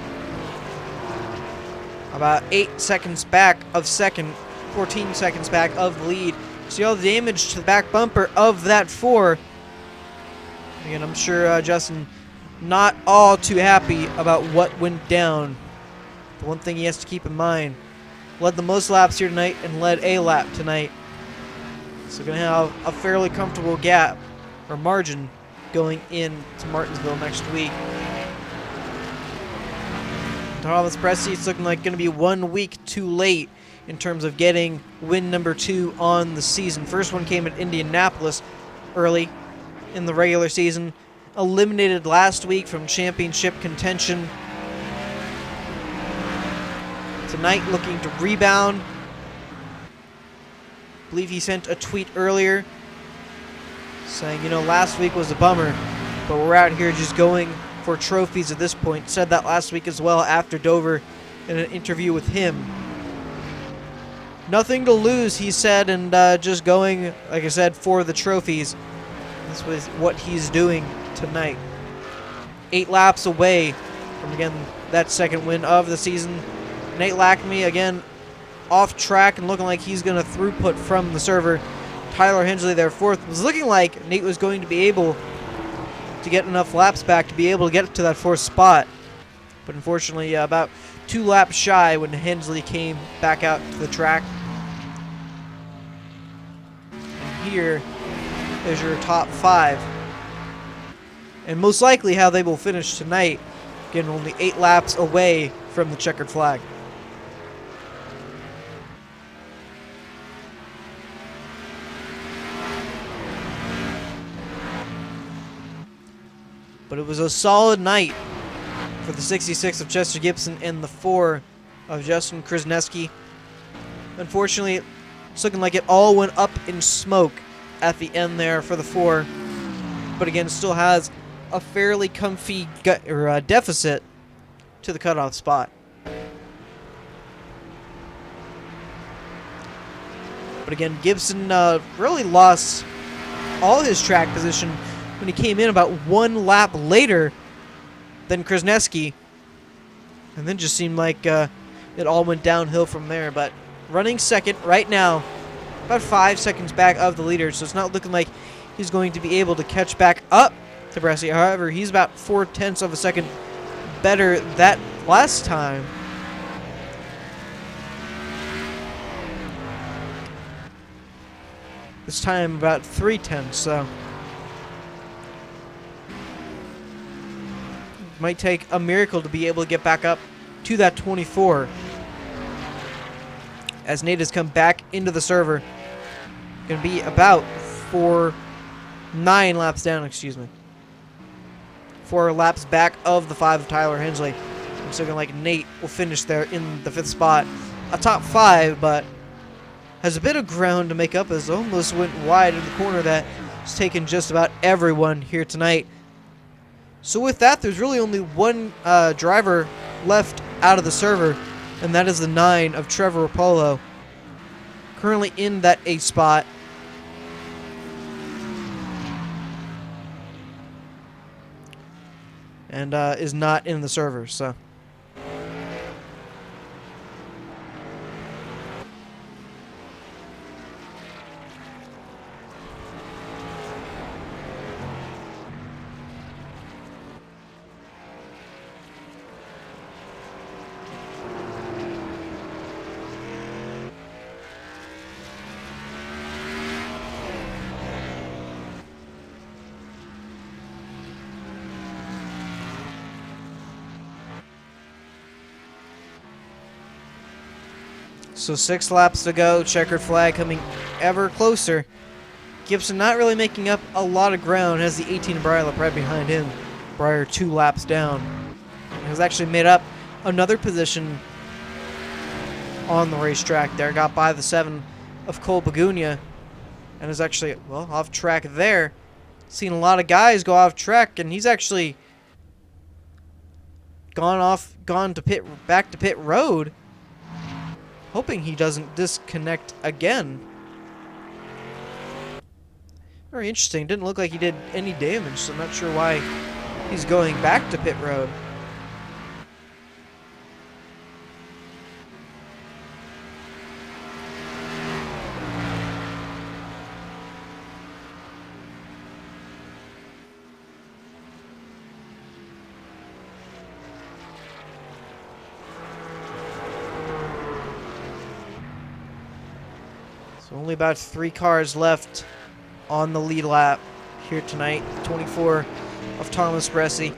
about 8 seconds back of second, 14 seconds back of the lead. See all the damage to the back bumper of that 4. Again, I'm sure Justin not all too happy about what went down. The one thing he has to keep in mind, led the most laps here tonight and led a lap tonight. So going to have a fairly comfortable gap or margin going into Martinsville next week. Thomas Bresci, it's looking like going to be 1 week too late in terms of getting win number 2 on the season. First one came at Indianapolis early in the regular season. Eliminated last week from championship contention. Tonight looking to rebound. I believe he sent a tweet earlier saying, last week was a bummer, but we're out here just going for trophies at this point. Said that last week as well after Dover in an interview with him. Nothing to lose, he said, and just going, like I said, for the trophies. This was what he's doing tonight. 8 laps away from, again, that second win of the season. Nate Lackenby, again, off track and looking like he's going to throughput from the server. Tyler Hensley there fourth. It was looking like Nate was going to be able to get enough laps back to be able to get to that 4th spot. But unfortunately, about 2 laps shy when Hensley came back out to the track. And here is your top 5. And most likely how they will finish tonight. Again, only 8 laps away from the checkered flag. But it was a solid night for the 66 of Chester Gibson and the 4 of Justin Krasniewski. Unfortunately, it's looking like it all went up in smoke at the end there for the 4. But again, still has a fairly comfy deficit to the cutoff spot. But again, Gibson really lost all his track position when he came in about 1 lap later than Krasniewski. And then just seemed like it all went downhill from there. But running second right now, about 5 seconds back of the leader. So it's not looking like he's going to be able to catch back up to Bresci. However, he's about 0.4 of a second better that last time. This time about 0.3, so might take a miracle to be able to get back up to that 24. As Nate has come back into the server. Going to be about 9 laps down, excuse me. 4 laps back of the 5 of Tyler Hensley. It's looking like Nate will finish there in the 5th spot. A top 5, but has a bit of ground to make up as almost went wide in the corner that has taken just about everyone here tonight. So with that, there's really only one driver left out of the server, and that is the 9 of Trevor Rapolo. Currently in that 8th spot. and is not in the server. So. So 6 laps to go, checkered flag coming ever closer. Gibson not really making up a lot of ground, has the 18 Breyer right behind him. Breyer 2 laps down. He has actually made up another position on the racetrack there. Got by the 7 of Cole Begunia and is actually, well, off track there. Seen a lot of guys go off track, and he's actually gone to back to pit road. Hoping he doesn't disconnect again. Very interesting. Didn't look like he did any damage, so I'm not sure why he's going back to pit road. So only about 3 cars left on the lead lap here tonight. 24 of Thomas Bresci,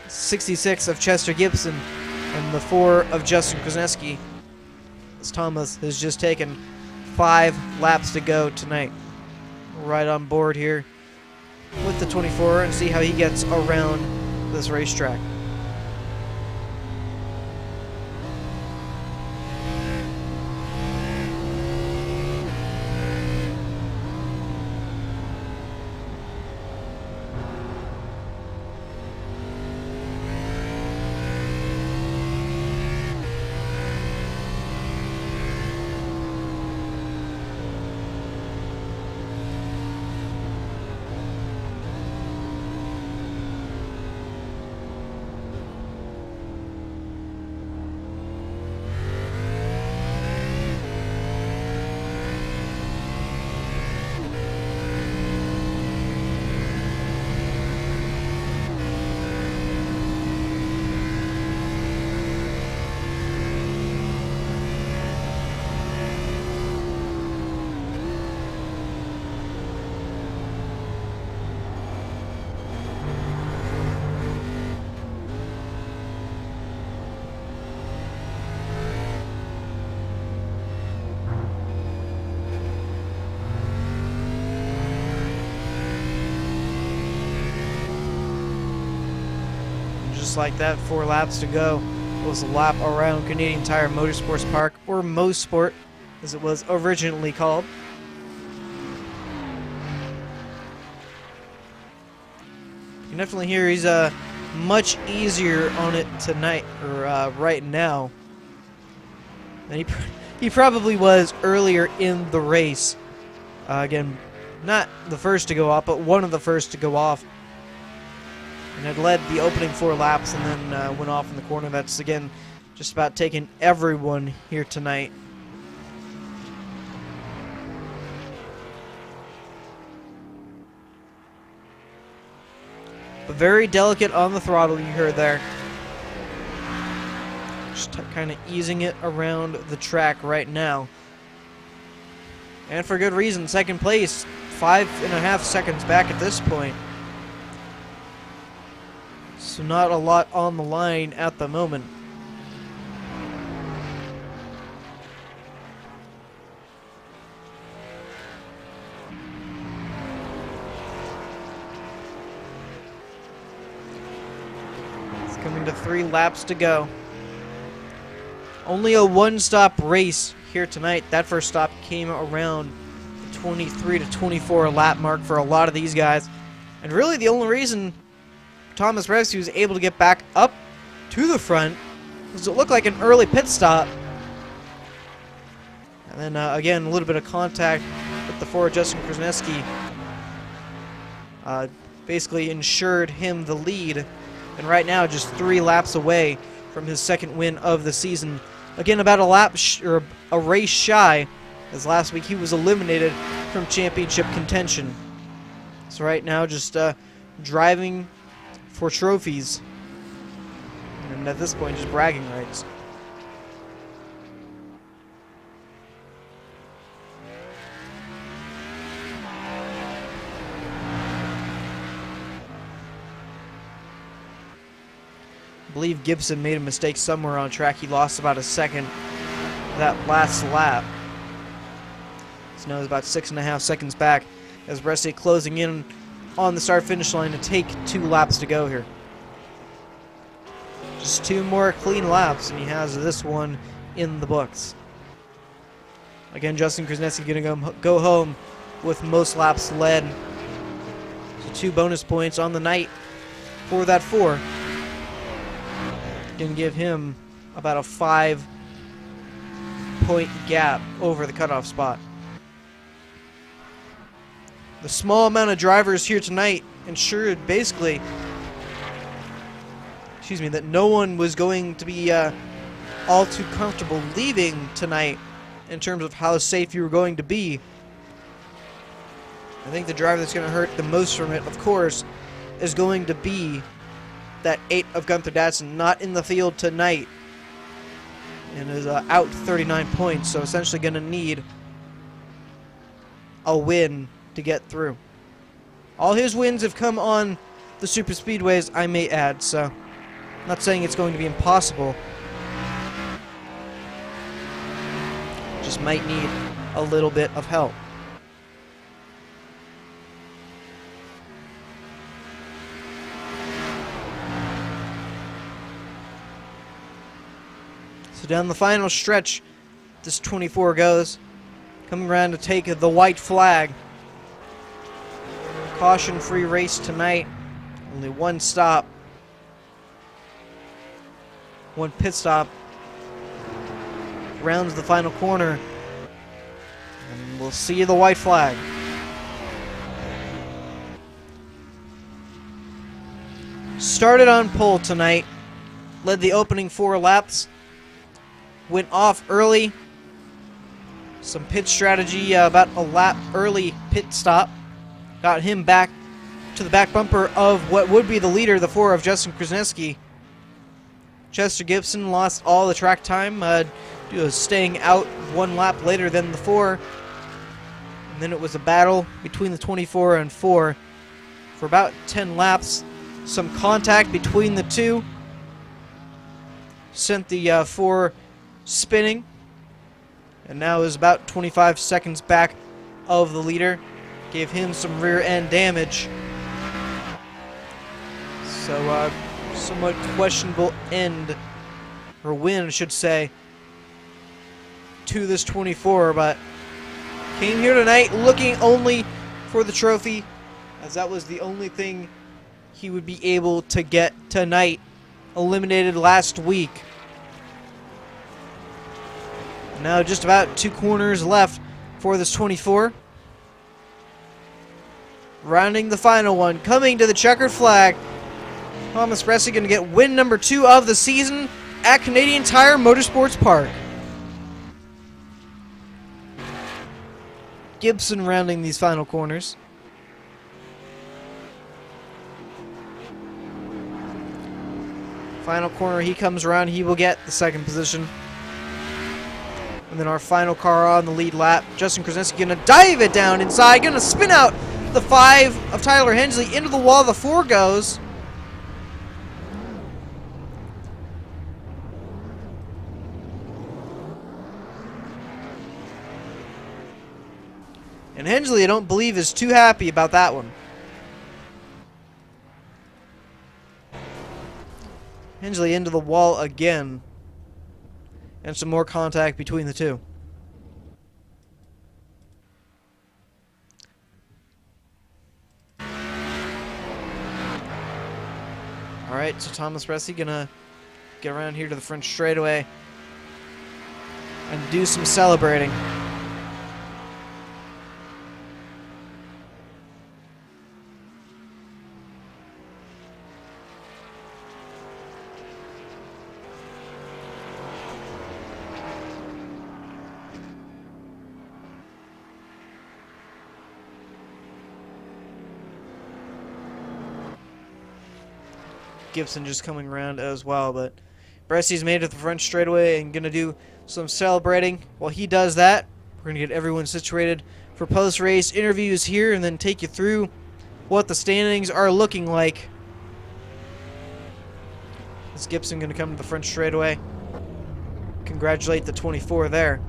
66 of Chester Gibson, and the 4 of Justin Krasneski. As Thomas has just taken 5 laps to go tonight. Right on board here with the 24 and see how he gets around this racetrack. Just like that, 4 laps to go. It was a lap around Canadian Tire Motorsports Park, or Mosport, as it was originally called. You can definitely hear he's much easier on it tonight, or right now, than he probably was earlier in the race. Again, not the first to go off, but one of the first to go off. And had led the opening 4 laps and then went off in the corner. That's, again, just about taking everyone here tonight. But very delicate on the throttle, you heard there. Just kind of easing it around the track right now. And for good reason. Second place, 5.5 seconds back at this point. So not a lot on the line at the moment. It's coming to 3 laps to go. Only a 1-stop race here tonight. That first stop came around the 23 to 24 lap mark for a lot of these guys. And really the only reason Thomas Bresci was able to get back up to the front was it looked like an early pit stop. And then again, a little bit of contact with the 4 Justin Krasneski basically ensured him the lead and right now just 3 laps away from his second win of the season. Again, about a race shy, as last week he was eliminated from championship contention. So right now just driving for trophies, and at this point just bragging rights. I believe Gibson made a mistake somewhere on track. He lost about a second that last lap. So now he's about 6.5 seconds back as Brescia closing in on the start-finish line to take 2 laps to go here. Just 2 more clean laps, and he has this one in the books. Again, Justin Krasnetsky going to go home with most laps led. So 2 bonus points on the night for that 4. Going to give him about a 5-point gap over the cutoff spot. The small amount of drivers here tonight ensured basically, that no one was going to be all too comfortable leaving tonight in terms of how safe you were going to be. I think the driver that's going to hurt the most from it, of course, is going to be that 8 of Gunther Datsun, not in the field tonight, and is out 39 points, so essentially going to need a win to get through. All his wins have come on the super speedways, I may add, so I'm not saying it's going to be impossible. Just might need a little bit of help. So down the final stretch, this 24 goes. Coming around to take the white flag. Caution-free race tonight. Only 1 stop. 1 pit stop. Rounds the final corner. And we'll see the white flag. Started on pole tonight. Led the opening 4 laps. Went off early. Some pit strategy, about a lap early pit stop. Got him back to the back bumper of what would be the leader, the 4 of Justin Krasnetsky. Chester Gibson lost all the track time, staying out 1 lap later than the 4. And then it was a battle between the 24 and 4 for about 10 laps. Some contact between the 2 sent the 4 spinning, and now is about 25 seconds back of the leader. Gave him some rear end damage. So somewhat questionable end, or win I should say, to this 24, but came here tonight looking only for the trophy, as that was the only thing he would be able to get tonight. Eliminated last week. Now just about 2 corners left for this 24. Rounding the final one, coming to the checkered flag. Thomas Brescia going to get win number 2 of the season at Canadian Tire Motorsports Park. Gibson rounding these final corners. Final corner he comes around, he will get the 2nd position. And then our final car on the lead lap, Justin Krasnetsky going to dive it down inside, going to spin out the 5 of Tyler Hensley into the wall. The 4 goes. And Hensley, I don't believe, is too happy about that one. Hensley into the wall again. And some more contact between the 2. Alright, so Thomas Brescia gonna get around here to the front straightaway and do some celebrating. Gibson just coming around as well. But Bressy's made it to the front straightaway and going to do some celebrating. While he does that, we're going to get everyone situated for post-race interviews here and then take you through what the standings are looking like. Is Gibson going to come to the front straightaway? Congratulate the 24 there.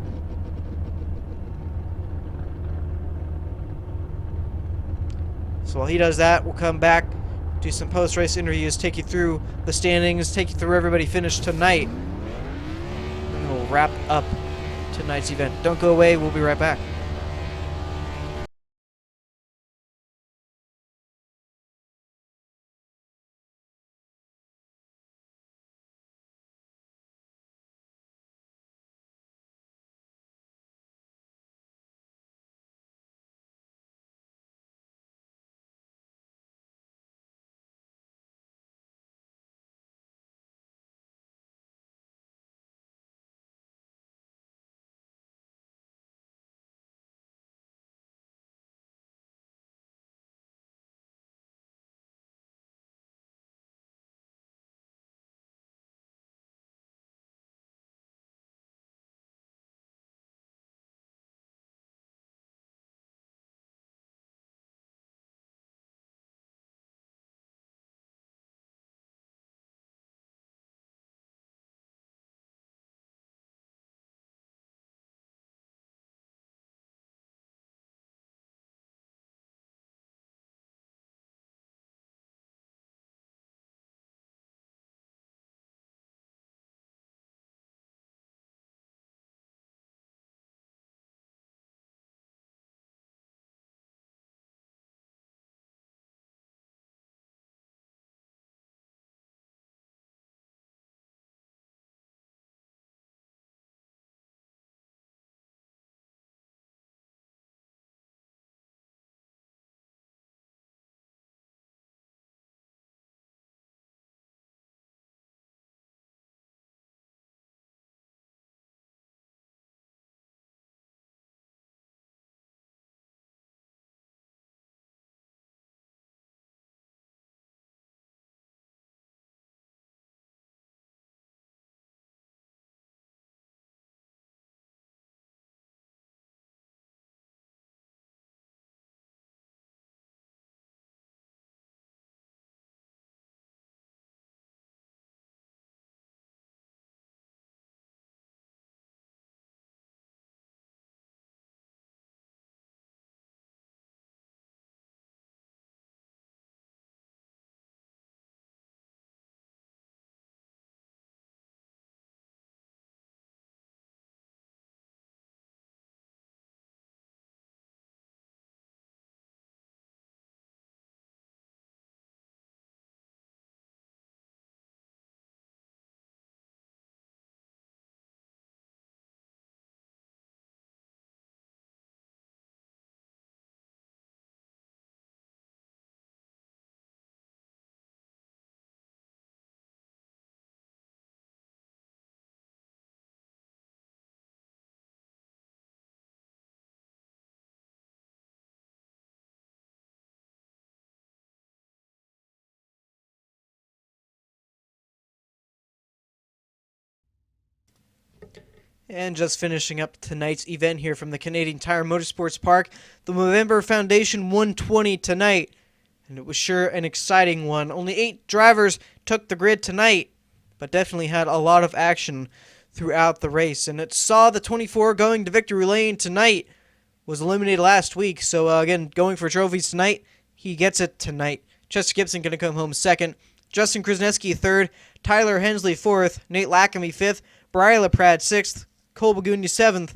So while he does that, we'll come back, do some post-race interviews, take you through the standings, take you through where everybody finished tonight, and we'll wrap up tonight's event. Don't go away, we'll be right back. And just finishing up tonight's event here from the Canadian Tire Motorsports Park, the Movember Foundation 120 tonight. And it was sure an exciting one. Only 8 drivers took the grid tonight, but definitely had a lot of action throughout the race. And it saw the 24 going to victory lane tonight, was eliminated last week. So again, going for trophies tonight, he gets it tonight. Chester Gibson going to come home second. Justin Krasneski third. Tyler Hensley fourth. Nate Lackamy fifth. Brian Laprade sixth. Cole Bagunia 7th,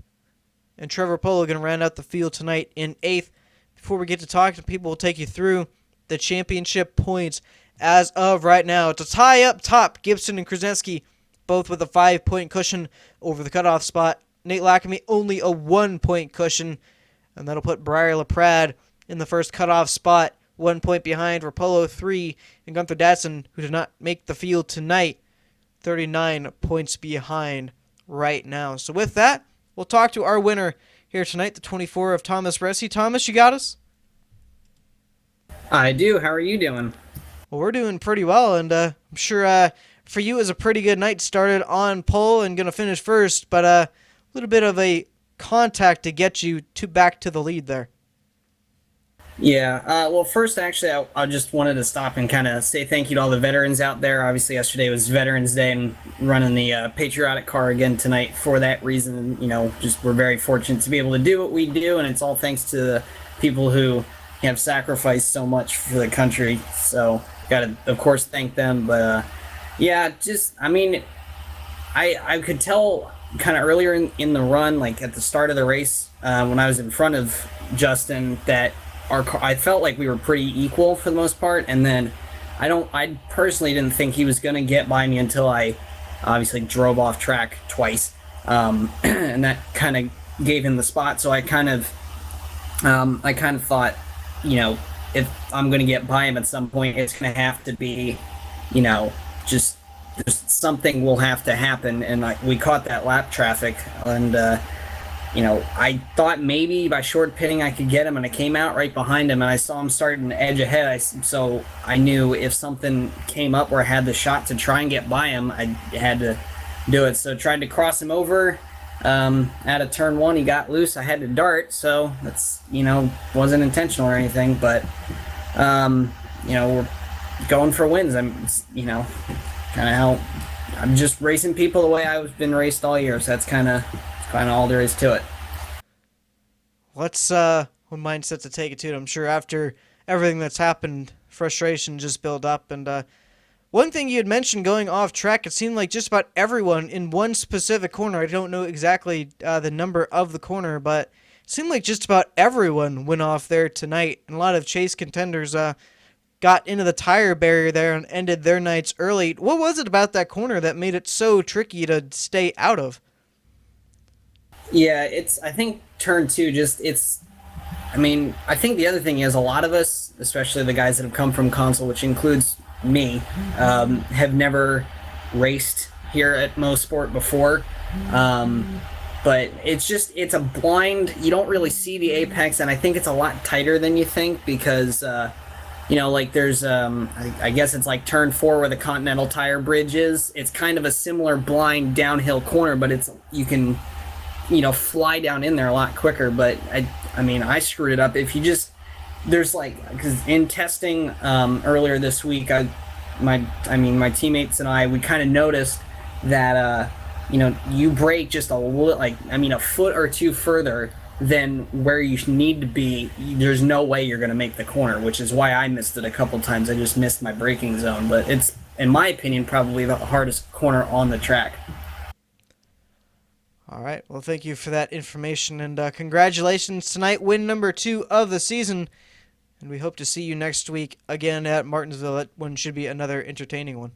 and Trevor Polo going to round out the field tonight in 8th. Before we get to talk to people, we'll take you through the championship points as of right now. To tie up top, Gibson and Krasneski, both with a 5-point cushion over the cutoff spot. Nate Lackamy only a 1-point cushion, and that'll put Briar Laprade in the first cutoff spot, 1 point behind Rapolo 3, and Gunther Datsun, who did not make the field tonight, 39 points behind right now. So with that, we'll talk to our winner here tonight, the 24 of Thomas Bressy. Thomas, you got us? I do. How are you doing? Well, we're doing pretty well, and I'm sure for you it was a pretty good night. Started on pole and going to finish first, but a little bit of a contact to get you back to the lead there. Yeah. Well, first, actually, I just wanted to stop and kind of say thank you to all the veterans out there. Obviously, yesterday was Veterans Day, and running the patriotic car again tonight for that reason. Just we're very fortunate to be able to do what we do, and it's all thanks to the people who have sacrificed so much for the country. So, got to, of course, thank them. But yeah, I could tell kind of earlier in the run, like at the start of the race, when I was in front of Justin, that I felt like we were pretty equal for the most part, and then I personally didn't think he was going to get by me until I obviously drove off track twice, and that kind of gave him the spot. So I kind of thought, if I'm going to get by him at some point, it's going to have to be, just something will have to happen, and we caught that lap traffic, and I thought maybe by short pitting I could get him, and I came out right behind him, and I saw him starting to edge ahead. So I knew if something came up where I had the shot to try and get by him, I had to do it. So I tried to cross him over. Out of turn one, he got loose. I had to dart, so that's wasn't intentional or anything, but we're going for wins. I'm kind of how I'm just racing people the way I've been raced all year. So that's kind of all there is to it. What's one mindset to take it to? I'm sure after everything that's happened, frustration just built up. And one thing you had mentioned going off track, it seemed like just about everyone in one specific corner, I don't know exactly the number of the corner, but it seemed like just about everyone went off there tonight. And a lot of chase contenders got into the tire barrier there and ended their nights early. What was it about that corner that made it so tricky to stay out of? Yeah, I think turn two I think the other thing is a lot of us, especially the guys that have come from console, which includes me, have never raced here at Mosport before. But it's a blind, you don't really see the apex, and I think it's a lot tighter than you think because, there's, I guess it's like turn four where the Continental Tire Bridge is. It's kind of a similar blind downhill corner, but you can fly down in there a lot quicker. But I screwed it up. If you just, because in testing earlier this week, my teammates and I, we kind of noticed that you brake just a foot or two further than where you need to be. There's no way you're going to make the corner, which is why I missed it a couple times. I just missed my braking zone, but it's, in my opinion, probably the hardest corner on the track. All right. Well, thank you for that information, and congratulations tonight. Win number 2 of the season, and we hope to see you next week again at Martinsville. That one should be another entertaining one.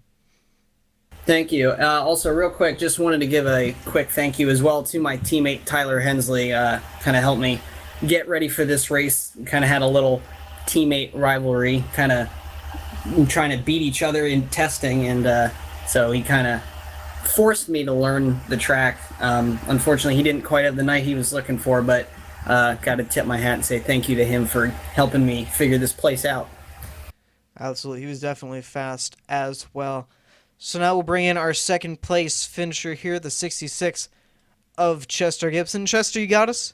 Thank you. Also, real quick, just wanted to give a quick thank you as well to my teammate Tyler Hensley. Kind of helped me get ready for this race. Kind of had a little teammate rivalry, kind of trying to beat each other in testing, and so he kind of forced me to learn the track. Unfortunately, he didn't quite have the night he was looking for, but got to tip my hat and say thank you to him for helping me figure this place out. Absolutely. He was definitely fast as well. So now we'll bring in our second place finisher here, the 66 of Chester Gibson. Chester, you got us?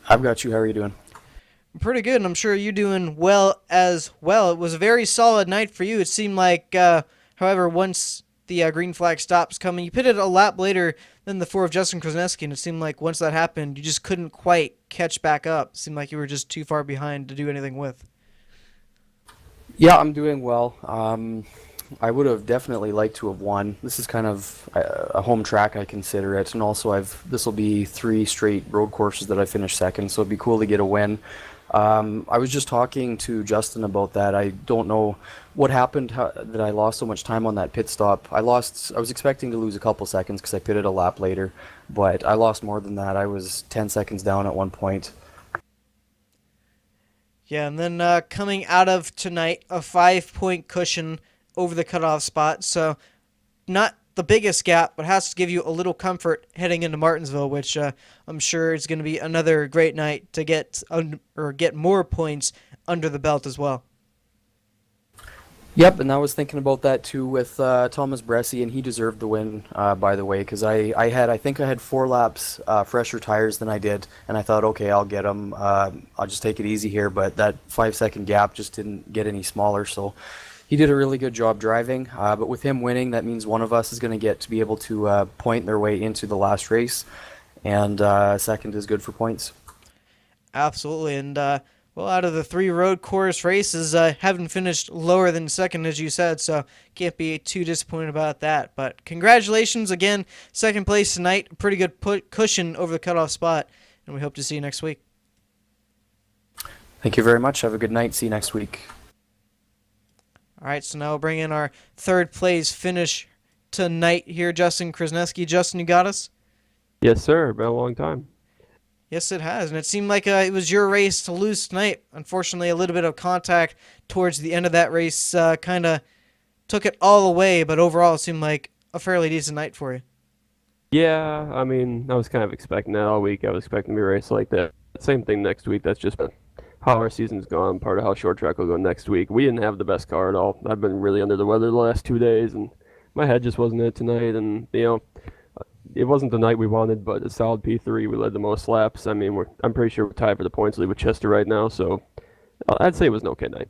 I've got you. How are you doing? Pretty good, and I'm sure you're doing well as well. It was a very solid night for you. It seemed like, however, once the green flag stops coming, you pitted a lap later than the 4 of Justin Krasneski, and it seemed like once that happened, you just couldn't quite catch back up. It seemed like you were just too far behind to do anything with. Yeah, I'm doing well. I would have definitely liked to have won. This is kind of a home track, I consider it, and also this will be 3 straight road courses that I finished second, so it'd be cool to get a win. I was just talking to Justin about that. I don't know what happened that I lost so much time on that pit stop. I was expecting to lose a couple seconds because I pitted a lap later, but I lost more than that. I was 10 seconds down at one point. Yeah, and then coming out of tonight, a 5-point cushion over the cutoff spot, so not the biggest gap, but has to give you a little comfort heading into Martinsville, which I'm sure is going to be another great night to get more points under the belt as well. Yep, and I was thinking about that too with Thomas Bressi, and he deserved the win, by the way, because I think I had 4 laps fresher tires than I did, and I thought, okay, I'll get him. I'll just take it easy here, but that 5 second gap just didn't get any smaller, so he did a really good job driving. But with him winning, that means one of us is going to get to be able to point their way into the last race, and second is good for points. Absolutely. And, well, out of the 3 road course races, haven't finished lower than second, as you said, so can't be too disappointed about that. But congratulations again, second place tonight. Pretty good cushion over the cutoff spot, and we hope to see you next week. Thank you very much. Have a good night. See you next week. All right, so now we'll bring in our third place finish tonight here, Justin Krasneski. Justin, you got us? Yes, sir. Been a long time. Yes, it has, and it seemed like it was your race to lose tonight. Unfortunately, a little bit of contact towards the end of that race kind of took it all away, but overall it seemed like a fairly decent night for you. Yeah, I mean, I was kind of expecting that all week. I was expecting to be a race like that. Same thing next week. That's just how our season's gone, part of how short track will go next week. We didn't have the best car at all. I've been really under the weather the last 2 days, and my head just wasn't it tonight. And, it wasn't the night we wanted, but a solid P3. We led the most laps. I mean, I'm pretty sure we're tied for the points lead with Chester right now, so I'd say it was an okay night.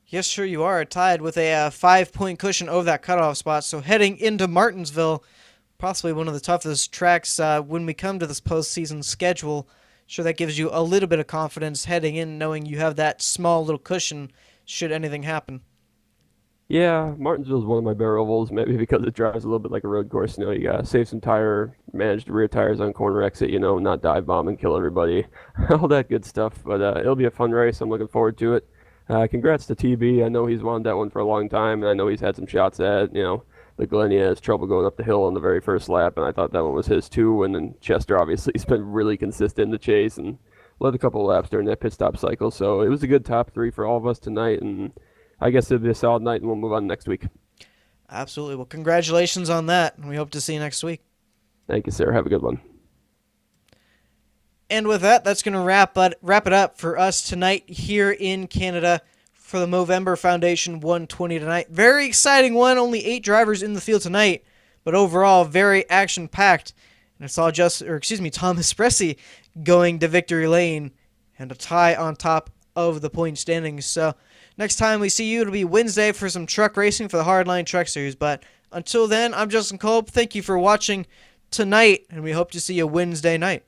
Yes, sure you are. Tied with a 5-point cushion over that cutoff spot. So heading into Martinsville, possibly one of the toughest tracks when we come to this postseason schedule. Sure, that gives you a little bit of confidence heading in, knowing you have that small little cushion should anything happen. Yeah, Martinsville's one of my better ovals, maybe because it drives a little bit like a road course. You gotta save some tire, manage the rear tires on corner exit, not dive bomb and kill everybody, all that good stuff. But it'll be a fun race. I'm looking forward to it. Congrats to TB. I know he's wanted that one for a long time, and I know he's had some shots at, the Glenn has trouble going up the hill on the very first lap, and I thought that one was his too. And then Chester obviously has been really consistent in the chase and led a couple of laps during that pit stop cycle. So it was a good top 3 for all of us tonight, and I guess it'll be a solid night, and we'll move on next week. Absolutely. Well, congratulations on that, and we hope to see you next week. Thank you, sir. Have a good one. And with that, that's going to wrap it up for us tonight here in Canada for the Movember Foundation 120 tonight. Very exciting one. Only 8 drivers in the field tonight, but overall very action-packed. And it's all Thomas Bressi going to victory lane and a tie on top of the point standings. So next time we see you, it'll be Wednesday for some truck racing for the Hardline Truck Series. But until then, I'm Justin Kolb. Thank you for watching tonight, and we hope to see you Wednesday night.